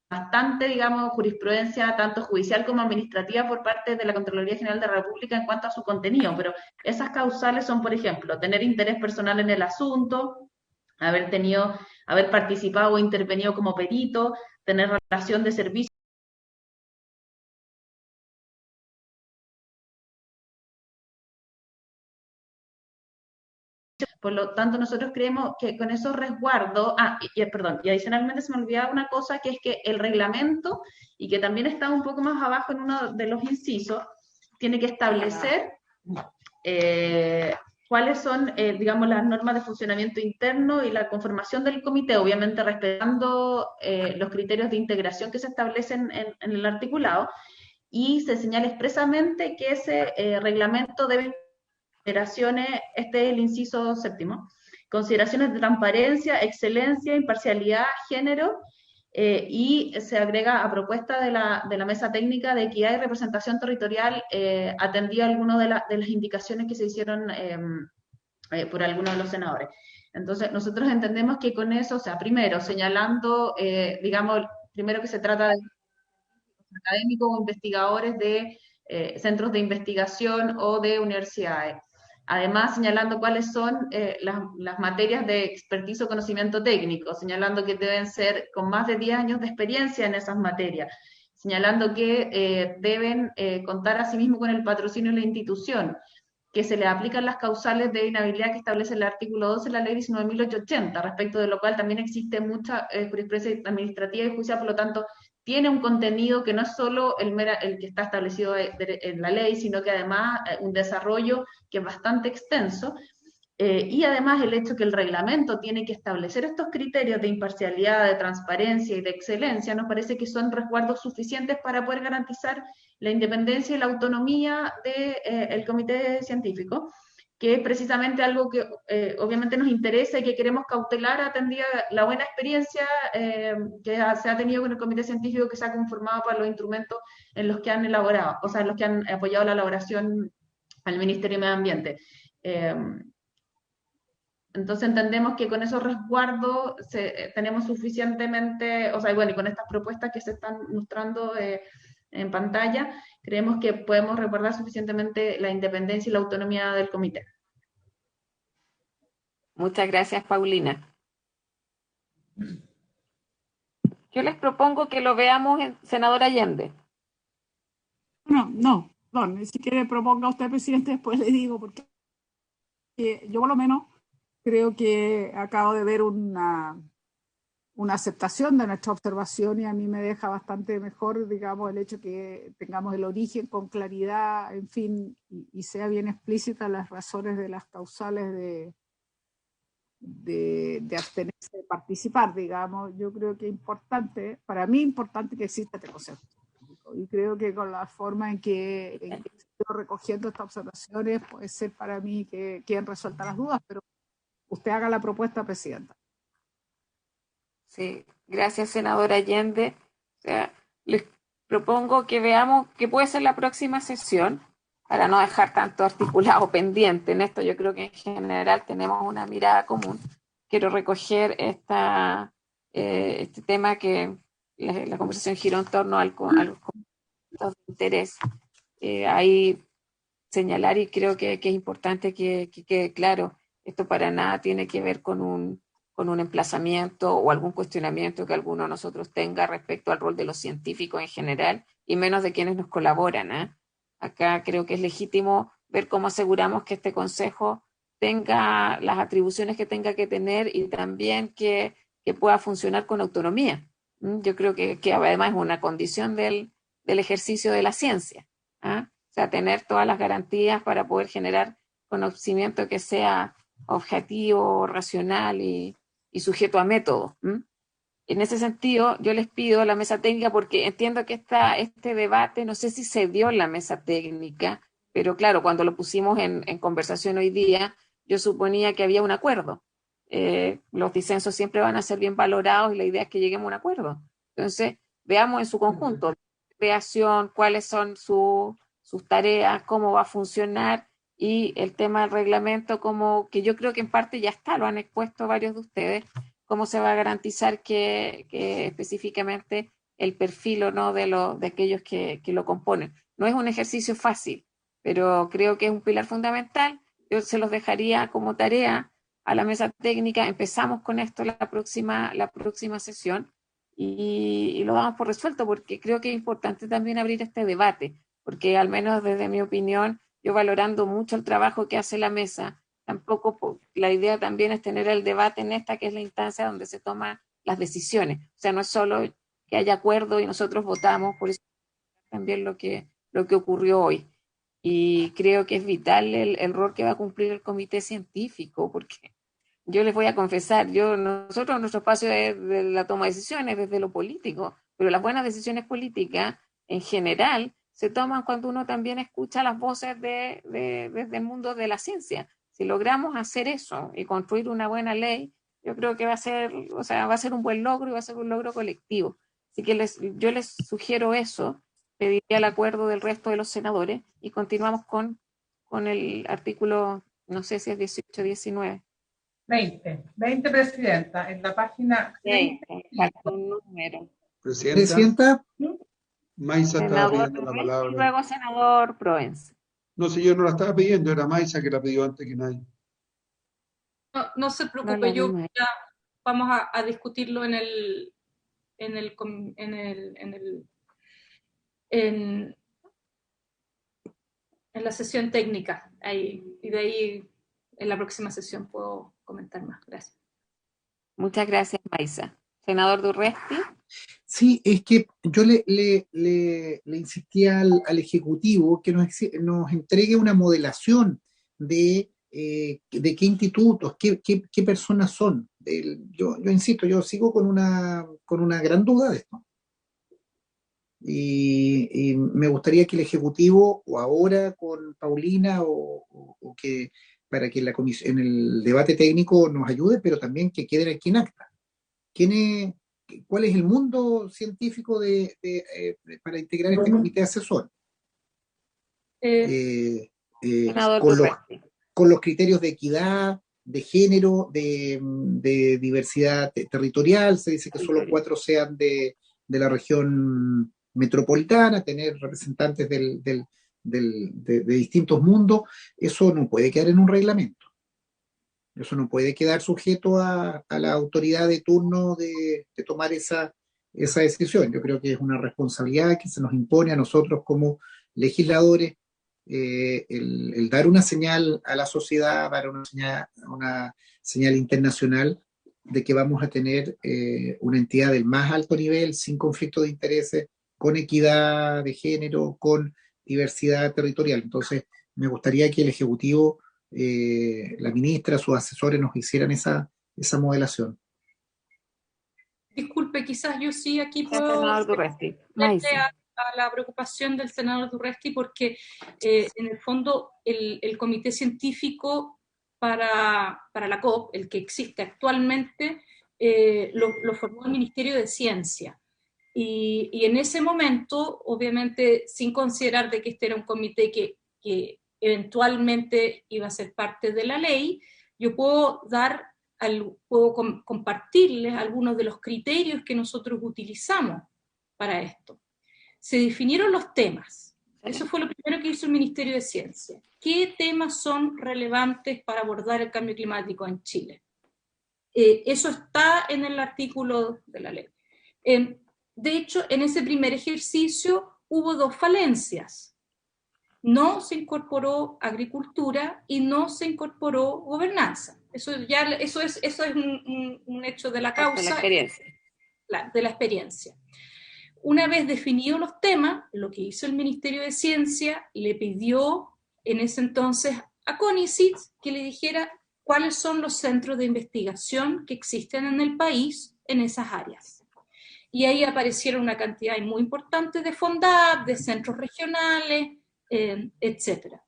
Bastante, digamos, jurisprudencia, tanto judicial como administrativa, por parte de la Contraloría General de la República en cuanto a su contenido, pero esas causales son, por ejemplo, tener interés personal en el asunto, haber participado o intervenido como perito, tener relación de servicio. Por lo tanto, nosotros creemos que con esos resguardos, y adicionalmente se me olvidaba una cosa, que es que el reglamento, y que también está un poco más abajo en uno de los incisos, tiene que establecer cuáles son, digamos, las normas de funcionamiento interno y la conformación del comité, obviamente respetando los criterios de integración que se establecen en el articulado, y se señala expresamente que ese reglamento debe consideraciones, este es el inciso 7º, consideraciones de transparencia, excelencia, imparcialidad, género, y se agrega a propuesta de la mesa técnica de equidad y representación territorial, atendido a algunas de las indicaciones que se hicieron por algunos de los senadores. Entonces, nosotros entendemos que con eso, o sea, primero, señalando, digamos, primero que se trata de académicos o investigadores de centros de investigación o de universidades. Además, señalando cuáles son las materias de expertise o conocimiento técnico, señalando que deben ser con más de 10 años de experiencia en esas materias, señalando que deben contar asimismo con el patrocinio de la institución, que se le aplican las causales de inhabilidad que establece el artículo 12 de la ley 19.880, respecto de lo cual también existe mucha jurisprudencia administrativa y judicial, por lo tanto, tiene un contenido que no es solo el que está establecido en la ley, sino que además un desarrollo que es bastante extenso, y además el hecho que el reglamento tiene que establecer estos criterios de imparcialidad, de transparencia y de excelencia, nos parece que son resguardos suficientes para poder garantizar la independencia y la autonomía del comité científico, que es precisamente algo que obviamente nos interesa y que queremos cautelar atendida la buena experiencia que se ha tenido con el comité científico que se ha conformado para los instrumentos en los que han elaborado, o sea, en los que han apoyado la elaboración al Ministerio de Medio Ambiente. Entonces entendemos que con esos resguardos tenemos suficientemente, o sea, y con estas propuestas que se están mostrando en pantalla, creemos que podemos resguardar suficientemente la independencia y la autonomía del comité. Muchas gracias, Paulina. Yo les propongo que lo veamos en senador Allende. No, si quiere proponga usted, presidente, después le digo, porque yo por lo menos creo que acabo de ver una aceptación de nuestra observación y a mí me deja bastante mejor, digamos, el hecho que tengamos el origen con claridad, en fin, y sea bien explícita las razones de las causales de abstenerse de participar, digamos. Yo creo que es importante, para mí es importante que exista este concepto. Y creo que con la forma en que estoy recogiendo estas observaciones puede ser para mí que queden resueltas las dudas, pero usted haga la propuesta, presidenta. Sí, gracias, senadora Allende. O sea, les propongo que veamos qué puede ser la próxima sesión para no dejar tanto articulado pendiente. En esto yo creo que en general tenemos una mirada común. Quiero recoger este tema que la conversación giró en torno a los conflictos de interés. Ahí señalar, y creo que es importante que quede claro, esto para nada tiene que ver con un emplazamiento o algún cuestionamiento que alguno de nosotros tenga respecto al rol de los científicos en general, y menos de quienes nos colaboran. Acá creo que es legítimo ver cómo aseguramos que este consejo tenga las atribuciones que tenga que tener y también que pueda funcionar con autonomía. Yo creo que además es una condición del ejercicio de la ciencia. O sea, tener todas las garantías para poder generar conocimiento que sea objetivo, racional y sujeto a método. En ese sentido, yo les pido a la mesa técnica, porque entiendo que este debate, no sé si se dio en la mesa técnica, pero claro, cuando lo pusimos en conversación hoy día, yo suponía que había un acuerdo. Los disensos siempre van a ser bien valorados y la idea es que lleguemos a un acuerdo. Entonces, veamos en su conjunto, creación, cuáles son sus tareas, cómo va a funcionar, y el tema del reglamento, como que yo creo que en parte ya está, lo han expuesto varios de ustedes, cómo se va a garantizar que específicamente el perfil o no de aquellos que lo componen. No es un ejercicio fácil, pero creo que es un pilar fundamental. Yo se los dejaría como tarea a la mesa técnica. Empezamos con esto la próxima sesión y lo damos por resuelto, porque creo que es importante también abrir este debate, porque al menos desde mi opinión, yo valorando mucho el trabajo que hace la mesa, tampoco la idea también es tener el debate en esta que es la instancia donde se toman las decisiones. O sea, no es solo que haya acuerdo y nosotros votamos, por eso también lo que ocurrió hoy. Y creo que es vital el rol que va a cumplir el comité científico, porque yo les voy a confesar, nosotros nuestro espacio es de la toma de decisiones desde lo político, pero las buenas decisiones políticas en general se toman cuando uno también escucha las voces desde el mundo de la ciencia. Si logramos hacer eso y construir una buena ley, yo creo que va a ser un buen logro y va a ser un logro colectivo. Así que yo les sugiero eso, pediría el acuerdo del resto de los senadores y continuamos con el artículo, no sé si es 18 o 19. 20, presidenta, en la página 20. Falta un número. Presidenta. Maisa estaba pidiendo la palabra. Y luego senador Proens. No sé, yo no la estaba pidiendo, era Maisa que la pidió antes que nadie. No se preocupe, ya vamos a discutirlo en la sesión técnica ahí, y de ahí en la próxima sesión puedo comentar más. Gracias. Muchas gracias, Maisa. Senador Durresti. Sí, es que yo le insistía al Ejecutivo que nos entregue una modelación de qué institutos, qué personas son. Yo insisto, yo sigo con una gran duda de esto. Y me gustaría que el Ejecutivo, o ahora con Paulina, o que para que en el debate técnico nos ayude, pero también que quede aquí en acta. ¿Cuál es el mundo científico para integrar este comité asesor? Senador Con Durresti. los criterios de equidad, de género, de diversidad territorial. Se dice que solo 4 sean de la región metropolitana, tener representantes de distintos mundos. Eso no puede quedar en un reglamento. Eso no puede quedar sujeto a la autoridad de turno de tomar esa decisión. Yo creo que es una responsabilidad que se nos impone a nosotros como legisladores, el dar una señal a la sociedad, dar una señal internacional de que vamos a tener una entidad del más alto nivel, sin conflicto de intereses, con equidad de género, con diversidad territorial. Entonces, me gustaría que el Ejecutivo, la ministra, sus asesores nos hicieran esa modelación. Disculpe, quizás yo sí aquí Sí, puedo senador Durresti. a la preocupación del senador Durresti, porque en el fondo el comité científico para la COP, el que existe actualmente, lo formó el Ministerio de Ciencia. Y en ese momento, obviamente, sin considerar de que este era un comité que eventualmente iba a ser parte de la ley, yo puedo compartirles algunos de los criterios que nosotros utilizamos para esto. Se definieron los temas. Eso fue lo primero que hizo el Ministerio de Ciencia. ¿Qué temas son relevantes para abordar el cambio climático en Chile? Eso está en el artículo de la ley. De hecho, en ese primer ejercicio hubo 2 falencias. No se incorporó agricultura y no se incorporó gobernanza. Eso es un hecho de la causa. De la experiencia. De la experiencia. Una vez definidos los temas, lo que hizo el Ministerio de Ciencia, le pidió en ese entonces a CONICIT que le dijera cuáles son los centros de investigación que existen en el país en esas áreas. Y ahí aparecieron una cantidad muy importante de FONDAP, de centros regionales, etc.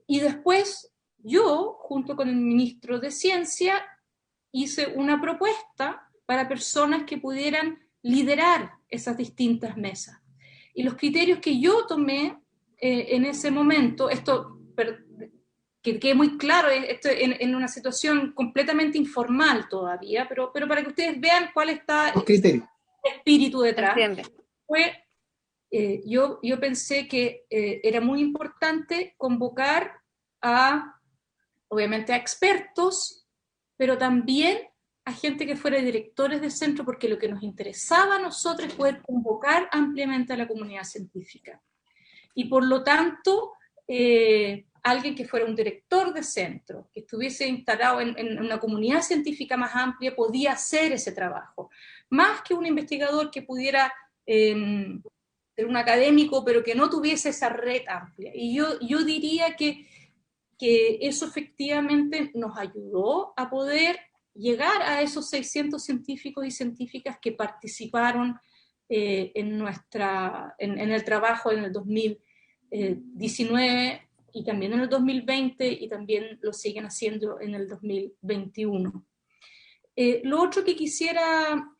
Y después yo, junto con el ministro de Ciencia, hice una propuesta para personas que pudieran liderar esas distintas mesas. Y los criterios que yo tomé en ese momento, que quede muy claro, esto en una situación completamente informal todavía, pero para que ustedes vean cuál está el espíritu detrás, fue, yo pensé que era muy importante convocar obviamente a expertos, pero también a gente que fuera directores del centro, porque lo que nos interesaba a nosotros es poder convocar ampliamente a la comunidad científica. Y por lo tanto, alguien que fuera un director de centro, que estuviese instalado en una comunidad científica más amplia, podía hacer ese trabajo. Más que un investigador que pudiera ser un académico, pero que no tuviese esa red amplia. Y yo diría que eso efectivamente nos ayudó a poder llegar a esos 600 científicos y científicas que participaron en el trabajo en el 2019 y también en el 2020 y también lo siguen haciendo en el 2021. Lo otro que quisiera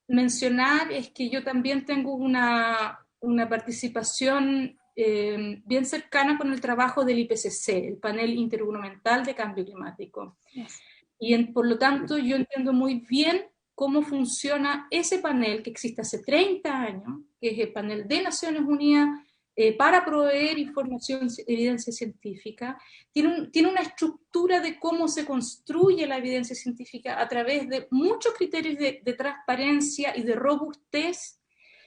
mencionar es que yo también tengo una participación bien cercana con el trabajo del IPCC, el Panel Intergubernamental de Cambio Climático. Yes. Y por lo tanto yo entiendo muy bien cómo funciona ese panel que existe hace 30 años, que es el panel de Naciones Unidas para proveer información, evidencia científica. Tiene una estructura de cómo se construye la evidencia científica a través de muchos criterios de transparencia y de robustez,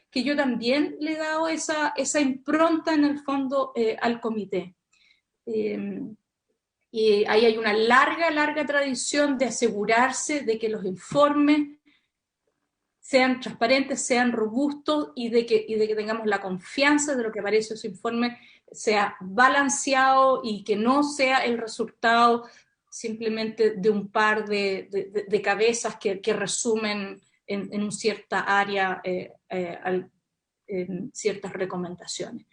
que yo también le he dado esa impronta en el fondo al comité. Y ahí hay una larga tradición de asegurarse de que los informes sean transparentes, sean robustos y de que tengamos la confianza de lo que aparece en ese informe sea balanceado y que no sea el resultado simplemente de un par de cabezas que resumen en una cierta área ciertas recomendaciones.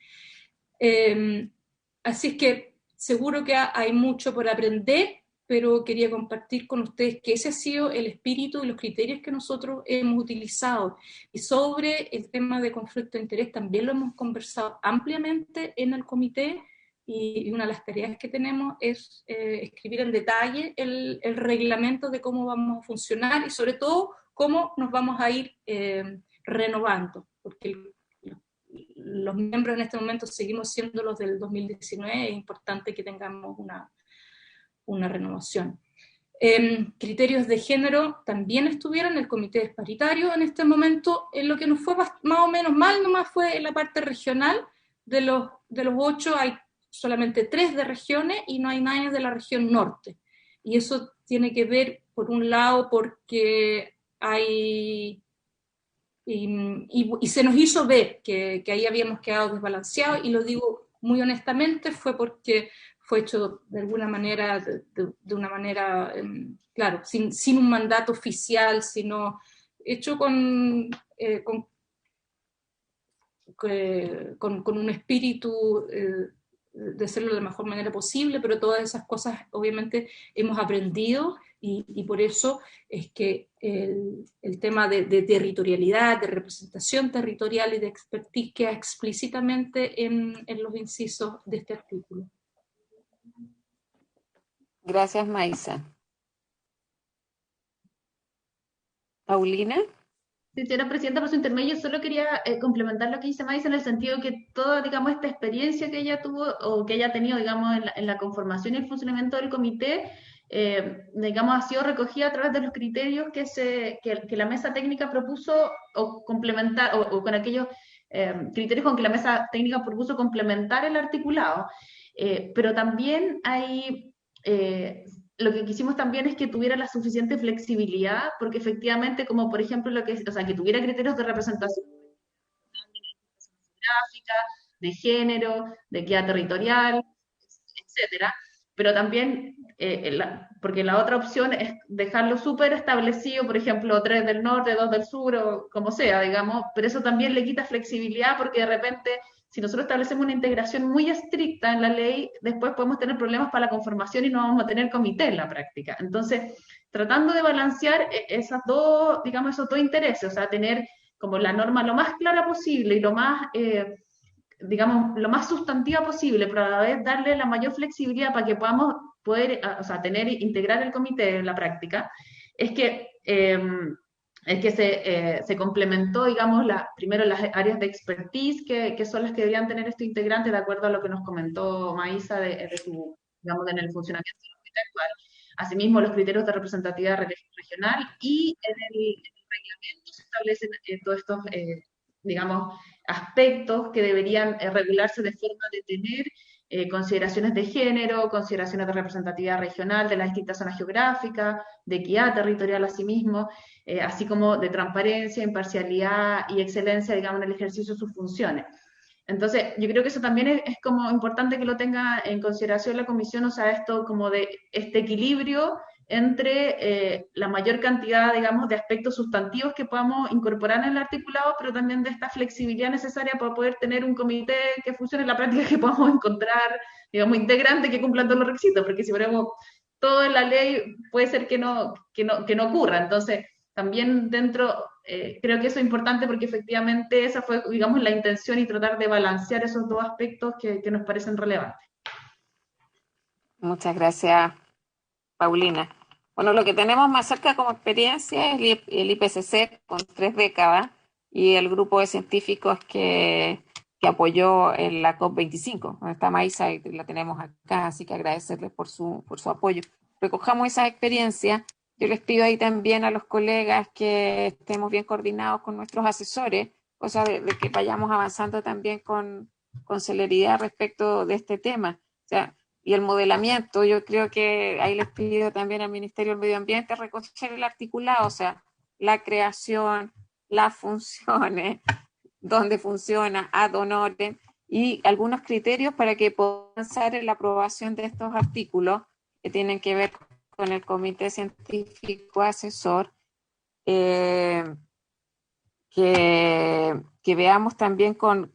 Así es que seguro que hay mucho por aprender, pero quería compartir con ustedes que ese ha sido el espíritu y los criterios que nosotros hemos utilizado. Y sobre el tema de conflicto de interés también lo hemos conversado ampliamente en el comité, y una de las tareas que tenemos es escribir en detalle el reglamento de cómo vamos a funcionar y sobre todo cómo nos vamos a ir renovando, porque los miembros en este momento seguimos siendo los del 2019, es importante que tengamos una renovación. Criterios de género también estuvieron, el comité es paritario en este momento. En lo que nos fue más o menos mal nomás fue en la parte regional. De los 8 hay solamente 3 de regiones y no hay nadie de la región norte. Y eso tiene que ver, por un lado, porque hay... Y se nos hizo ver que ahí habíamos quedado desbalanceados, y lo digo muy honestamente, fue porque fue hecho de alguna manera, de una manera, claro, sin un mandato oficial, sino hecho con un espíritu de hacerlo de la mejor manera posible, pero todas esas cosas obviamente hemos aprendido, y por eso es que el tema de territorialidad, de representación territorial y de expertise queda explícitamente en los incisos de este artículo. Gracias, Maisa. Paulina. Sí, señora presidenta, por su intermedio, solo quería complementar lo que dice Maisa en el sentido que toda, digamos, esta experiencia que ella tuvo o que ella ha tenido, digamos, en la conformación y el funcionamiento del comité, digamos, ha sido recogida a través de los criterios que la mesa técnica propuso o complementar, o con aquellos criterios con que la mesa técnica propuso complementar el articulado. Pero también hay... lo que quisimos también es que tuviera la suficiente flexibilidad, porque efectivamente, como por ejemplo, o sea, que tuviera criterios de representación geográfica, de género, de equidad territorial, etcétera, pero también, porque la otra opción es dejarlo súper establecido, por ejemplo, 3 del norte, 2 del sur, o como sea, digamos, pero eso también le quita flexibilidad, porque de repente, si nosotros establecemos una integración muy estricta en la ley, después podemos tener problemas para la conformación y no vamos a tener comité en la práctica. Entonces, tratando de balancear esos dos intereses, o sea, tener como la norma lo más clara posible y lo más, digamos, lo más sustantiva posible, pero a la vez darle la mayor flexibilidad para que podamos poder, o sea, integrar el comité en la práctica, es que se complementó, digamos, primero las áreas de expertise, que son las que deberían tener este integrante, de acuerdo a lo que nos comentó Maisa digamos, en el funcionamiento del comité actual. Asimismo, los criterios de representatividad regional, y en el reglamento se establecen todos estos, digamos, aspectos que deberían regularse de forma de tener consideraciones de género, consideraciones de representatividad regional de las distintas zonas geográficas, de equidad territorial asimismo, así como de transparencia, imparcialidad y excelencia, digamos, en el ejercicio de sus funciones. Entonces, yo creo que eso también es como importante que lo tenga en consideración la comisión, o sea, esto como de este equilibrio entre la mayor cantidad, digamos, de aspectos sustantivos que podamos incorporar en el articulado, pero también de esta flexibilidad necesaria para poder tener un comité que funcione en la práctica, que podamos encontrar, digamos, integrantes que cumplan todos los requisitos, porque si ponemos todo en la ley, puede ser que no ocurra. Entonces, también dentro, creo que eso es importante porque efectivamente esa fue, digamos, la intención, y tratar de balancear esos dos aspectos que nos parecen relevantes. Muchas gracias, Paulina. Bueno, lo que tenemos más cerca como experiencia es el IPCC con 3 décadas y el grupo de científicos que apoyó en la COP25, donde está Maisa y la tenemos acá, así que agradecerles por su apoyo. Recojamos esas experiencias. Yo les pido ahí también a los colegas que estemos bien coordinados con nuestros asesores, cosa de que vayamos avanzando también con celeridad respecto de este tema. O sea, y el modelamiento, yo creo que ahí les pido también al Ministerio del Medio Ambiente recoger el articulado, o sea, la creación, las funciones, dónde funciona, ad honorem, y algunos criterios para que puedan avanzar en la aprobación de estos artículos que tienen que ver con el Comité Científico Asesor, que que veamos también con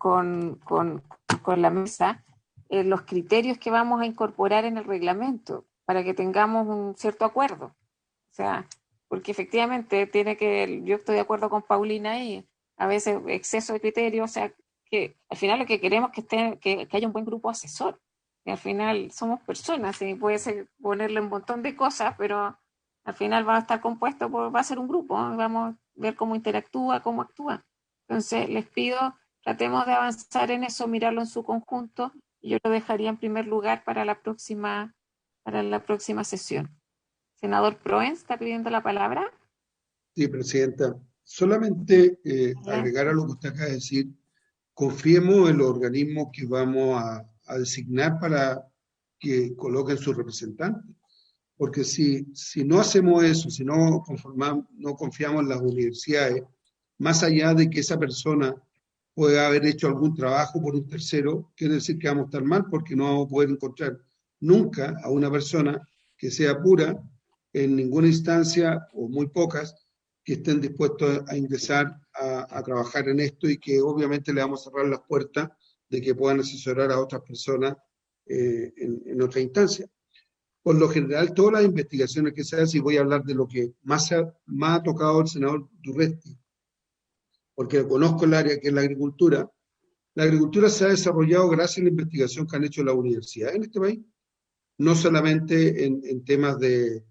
la mesa los criterios que vamos a incorporar en el reglamento para que tengamos un cierto acuerdo. O sea, porque efectivamente yo estoy de acuerdo con Paulina ahí, a veces exceso de criterios, o sea, que al final lo que queremos es que haya un buen grupo asesor. Y al final somos personas y puede ser ponerle un montón de cosas, pero al final va a estar compuesto va a ser un grupo, ¿no? Vamos a ver cómo interactúa, cómo actúa. Entonces les pido, tratemos de avanzar en eso, mirarlo en su conjunto, y yo lo dejaría en primer lugar para la próxima sesión. Senador Proens, ¿está pidiendo la palabra? Sí, Presidenta. Solamente agregar a lo que usted acaba de decir, confiemos en los organismos que vamos a designar para que coloquen sus representantes. Porque si no hacemos eso, si no confiamos en las universidades, más allá de que esa persona pueda haber hecho algún trabajo por un tercero, quiere decir que vamos a estar mal porque no vamos a poder encontrar nunca a una persona que sea pura en ninguna instancia, o muy pocas, que estén dispuestos a ingresar a trabajar en esto, y que obviamente le vamos a cerrar las puertas de que puedan asesorar a otras personas en otra instancia. Por lo general, todas las investigaciones que se hacen, y voy a hablar de lo que más ha tocado el senador Durresti, porque conozco el área que es la agricultura se ha desarrollado gracias a la investigación que han hecho las universidades en este país, no solamente en temas de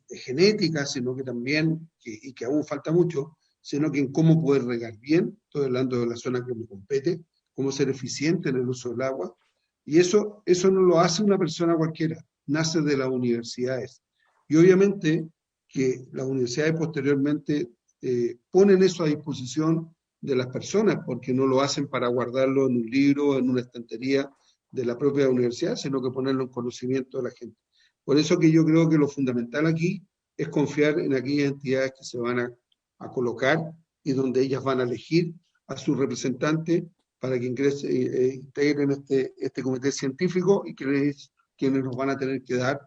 genética, sino que también, y que aún falta mucho, sino que en cómo poder regar bien, estoy hablando de la zona que me compete, cómo ser eficiente en el uso del agua, y eso no lo hace una persona cualquiera, nace de las universidades. Y obviamente que las universidades posteriormente ponen eso a disposición de las personas, porque no lo hacen para guardarlo en un libro, en una estantería de la propia universidad, sino que ponerlo en conocimiento de la gente. Por eso que yo creo que lo fundamental aquí es confiar en aquellas entidades que se van a colocar y donde ellas van a elegir a su representante para que integren este comité científico, y quienes nos van a tener que dar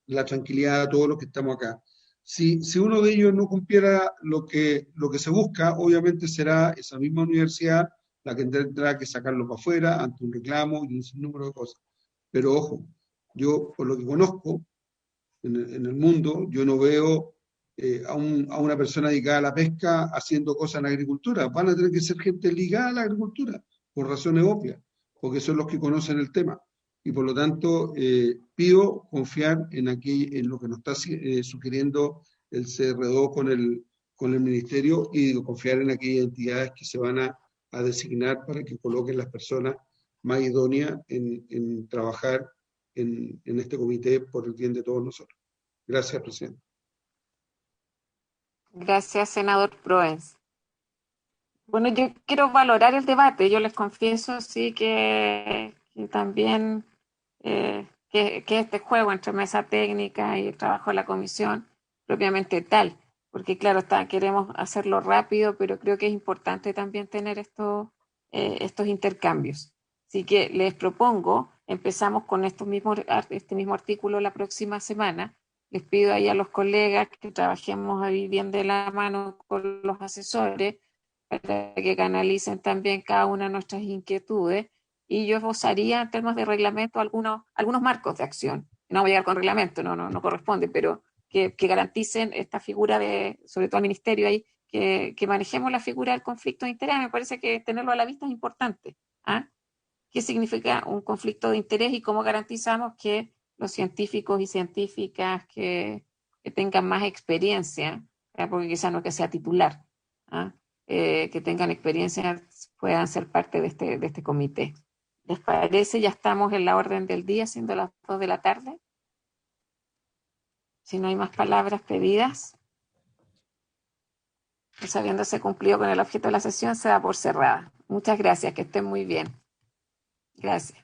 la tranquilidad a todos los que estamos acá. Si uno de ellos no cumpliera lo que se busca, obviamente será esa misma universidad la que tendrá que sacarlo para afuera ante un reclamo y un sinnúmero de cosas. Pero ojo, yo por lo que conozco en el mundo, yo no veo a una persona dedicada a la pesca haciendo cosas en la agricultura. Van a tener que ser gente ligada a la agricultura, por razones obvias, porque son los que conocen el tema. Y por lo tanto, pido confiar en lo que nos está sugiriendo el CR2 con el Ministerio, y confiar en aquellas entidades que se van a designar para que coloquen las personas más idóneas en trabajar en este comité por el bien de todos nosotros. Gracias, Presidente. Gracias, senador Proens. Bueno, yo quiero valorar el debate. Yo les confieso, sí, que también que este juego entre mesa técnica y el trabajo de la comisión propiamente tal, porque claro, queremos hacerlo rápido, pero creo que es importante también tener estos intercambios. Así que les propongo, empezamos con este mismo artículo la próxima semana. Les pido ahí a los colegas que trabajemos ahí bien de la mano con los asesores para que canalicen también cada una de nuestras inquietudes, y yo esbozaría en términos de reglamento algunos marcos de acción. No voy a llegar con reglamento, no corresponde, pero que garanticen esta figura sobre todo al ministerio ahí, que manejemos la figura del conflicto de interés. Me parece que tenerlo a la vista es importante. ¿Ah? ¿Qué significa un conflicto de interés y cómo garantizamos que los científicos y científicas que tengan más experiencia, porque quizás no que sea titular, que tengan experiencia, puedan ser parte de este comité? ¿Les parece? Ya estamos en la orden del día, siendo las 2 de la tarde. Si no hay más palabras pedidas, pues habiéndose cumplido con el objeto de la sesión, se da por cerrada. Muchas gracias, que estén muy bien. Gracias.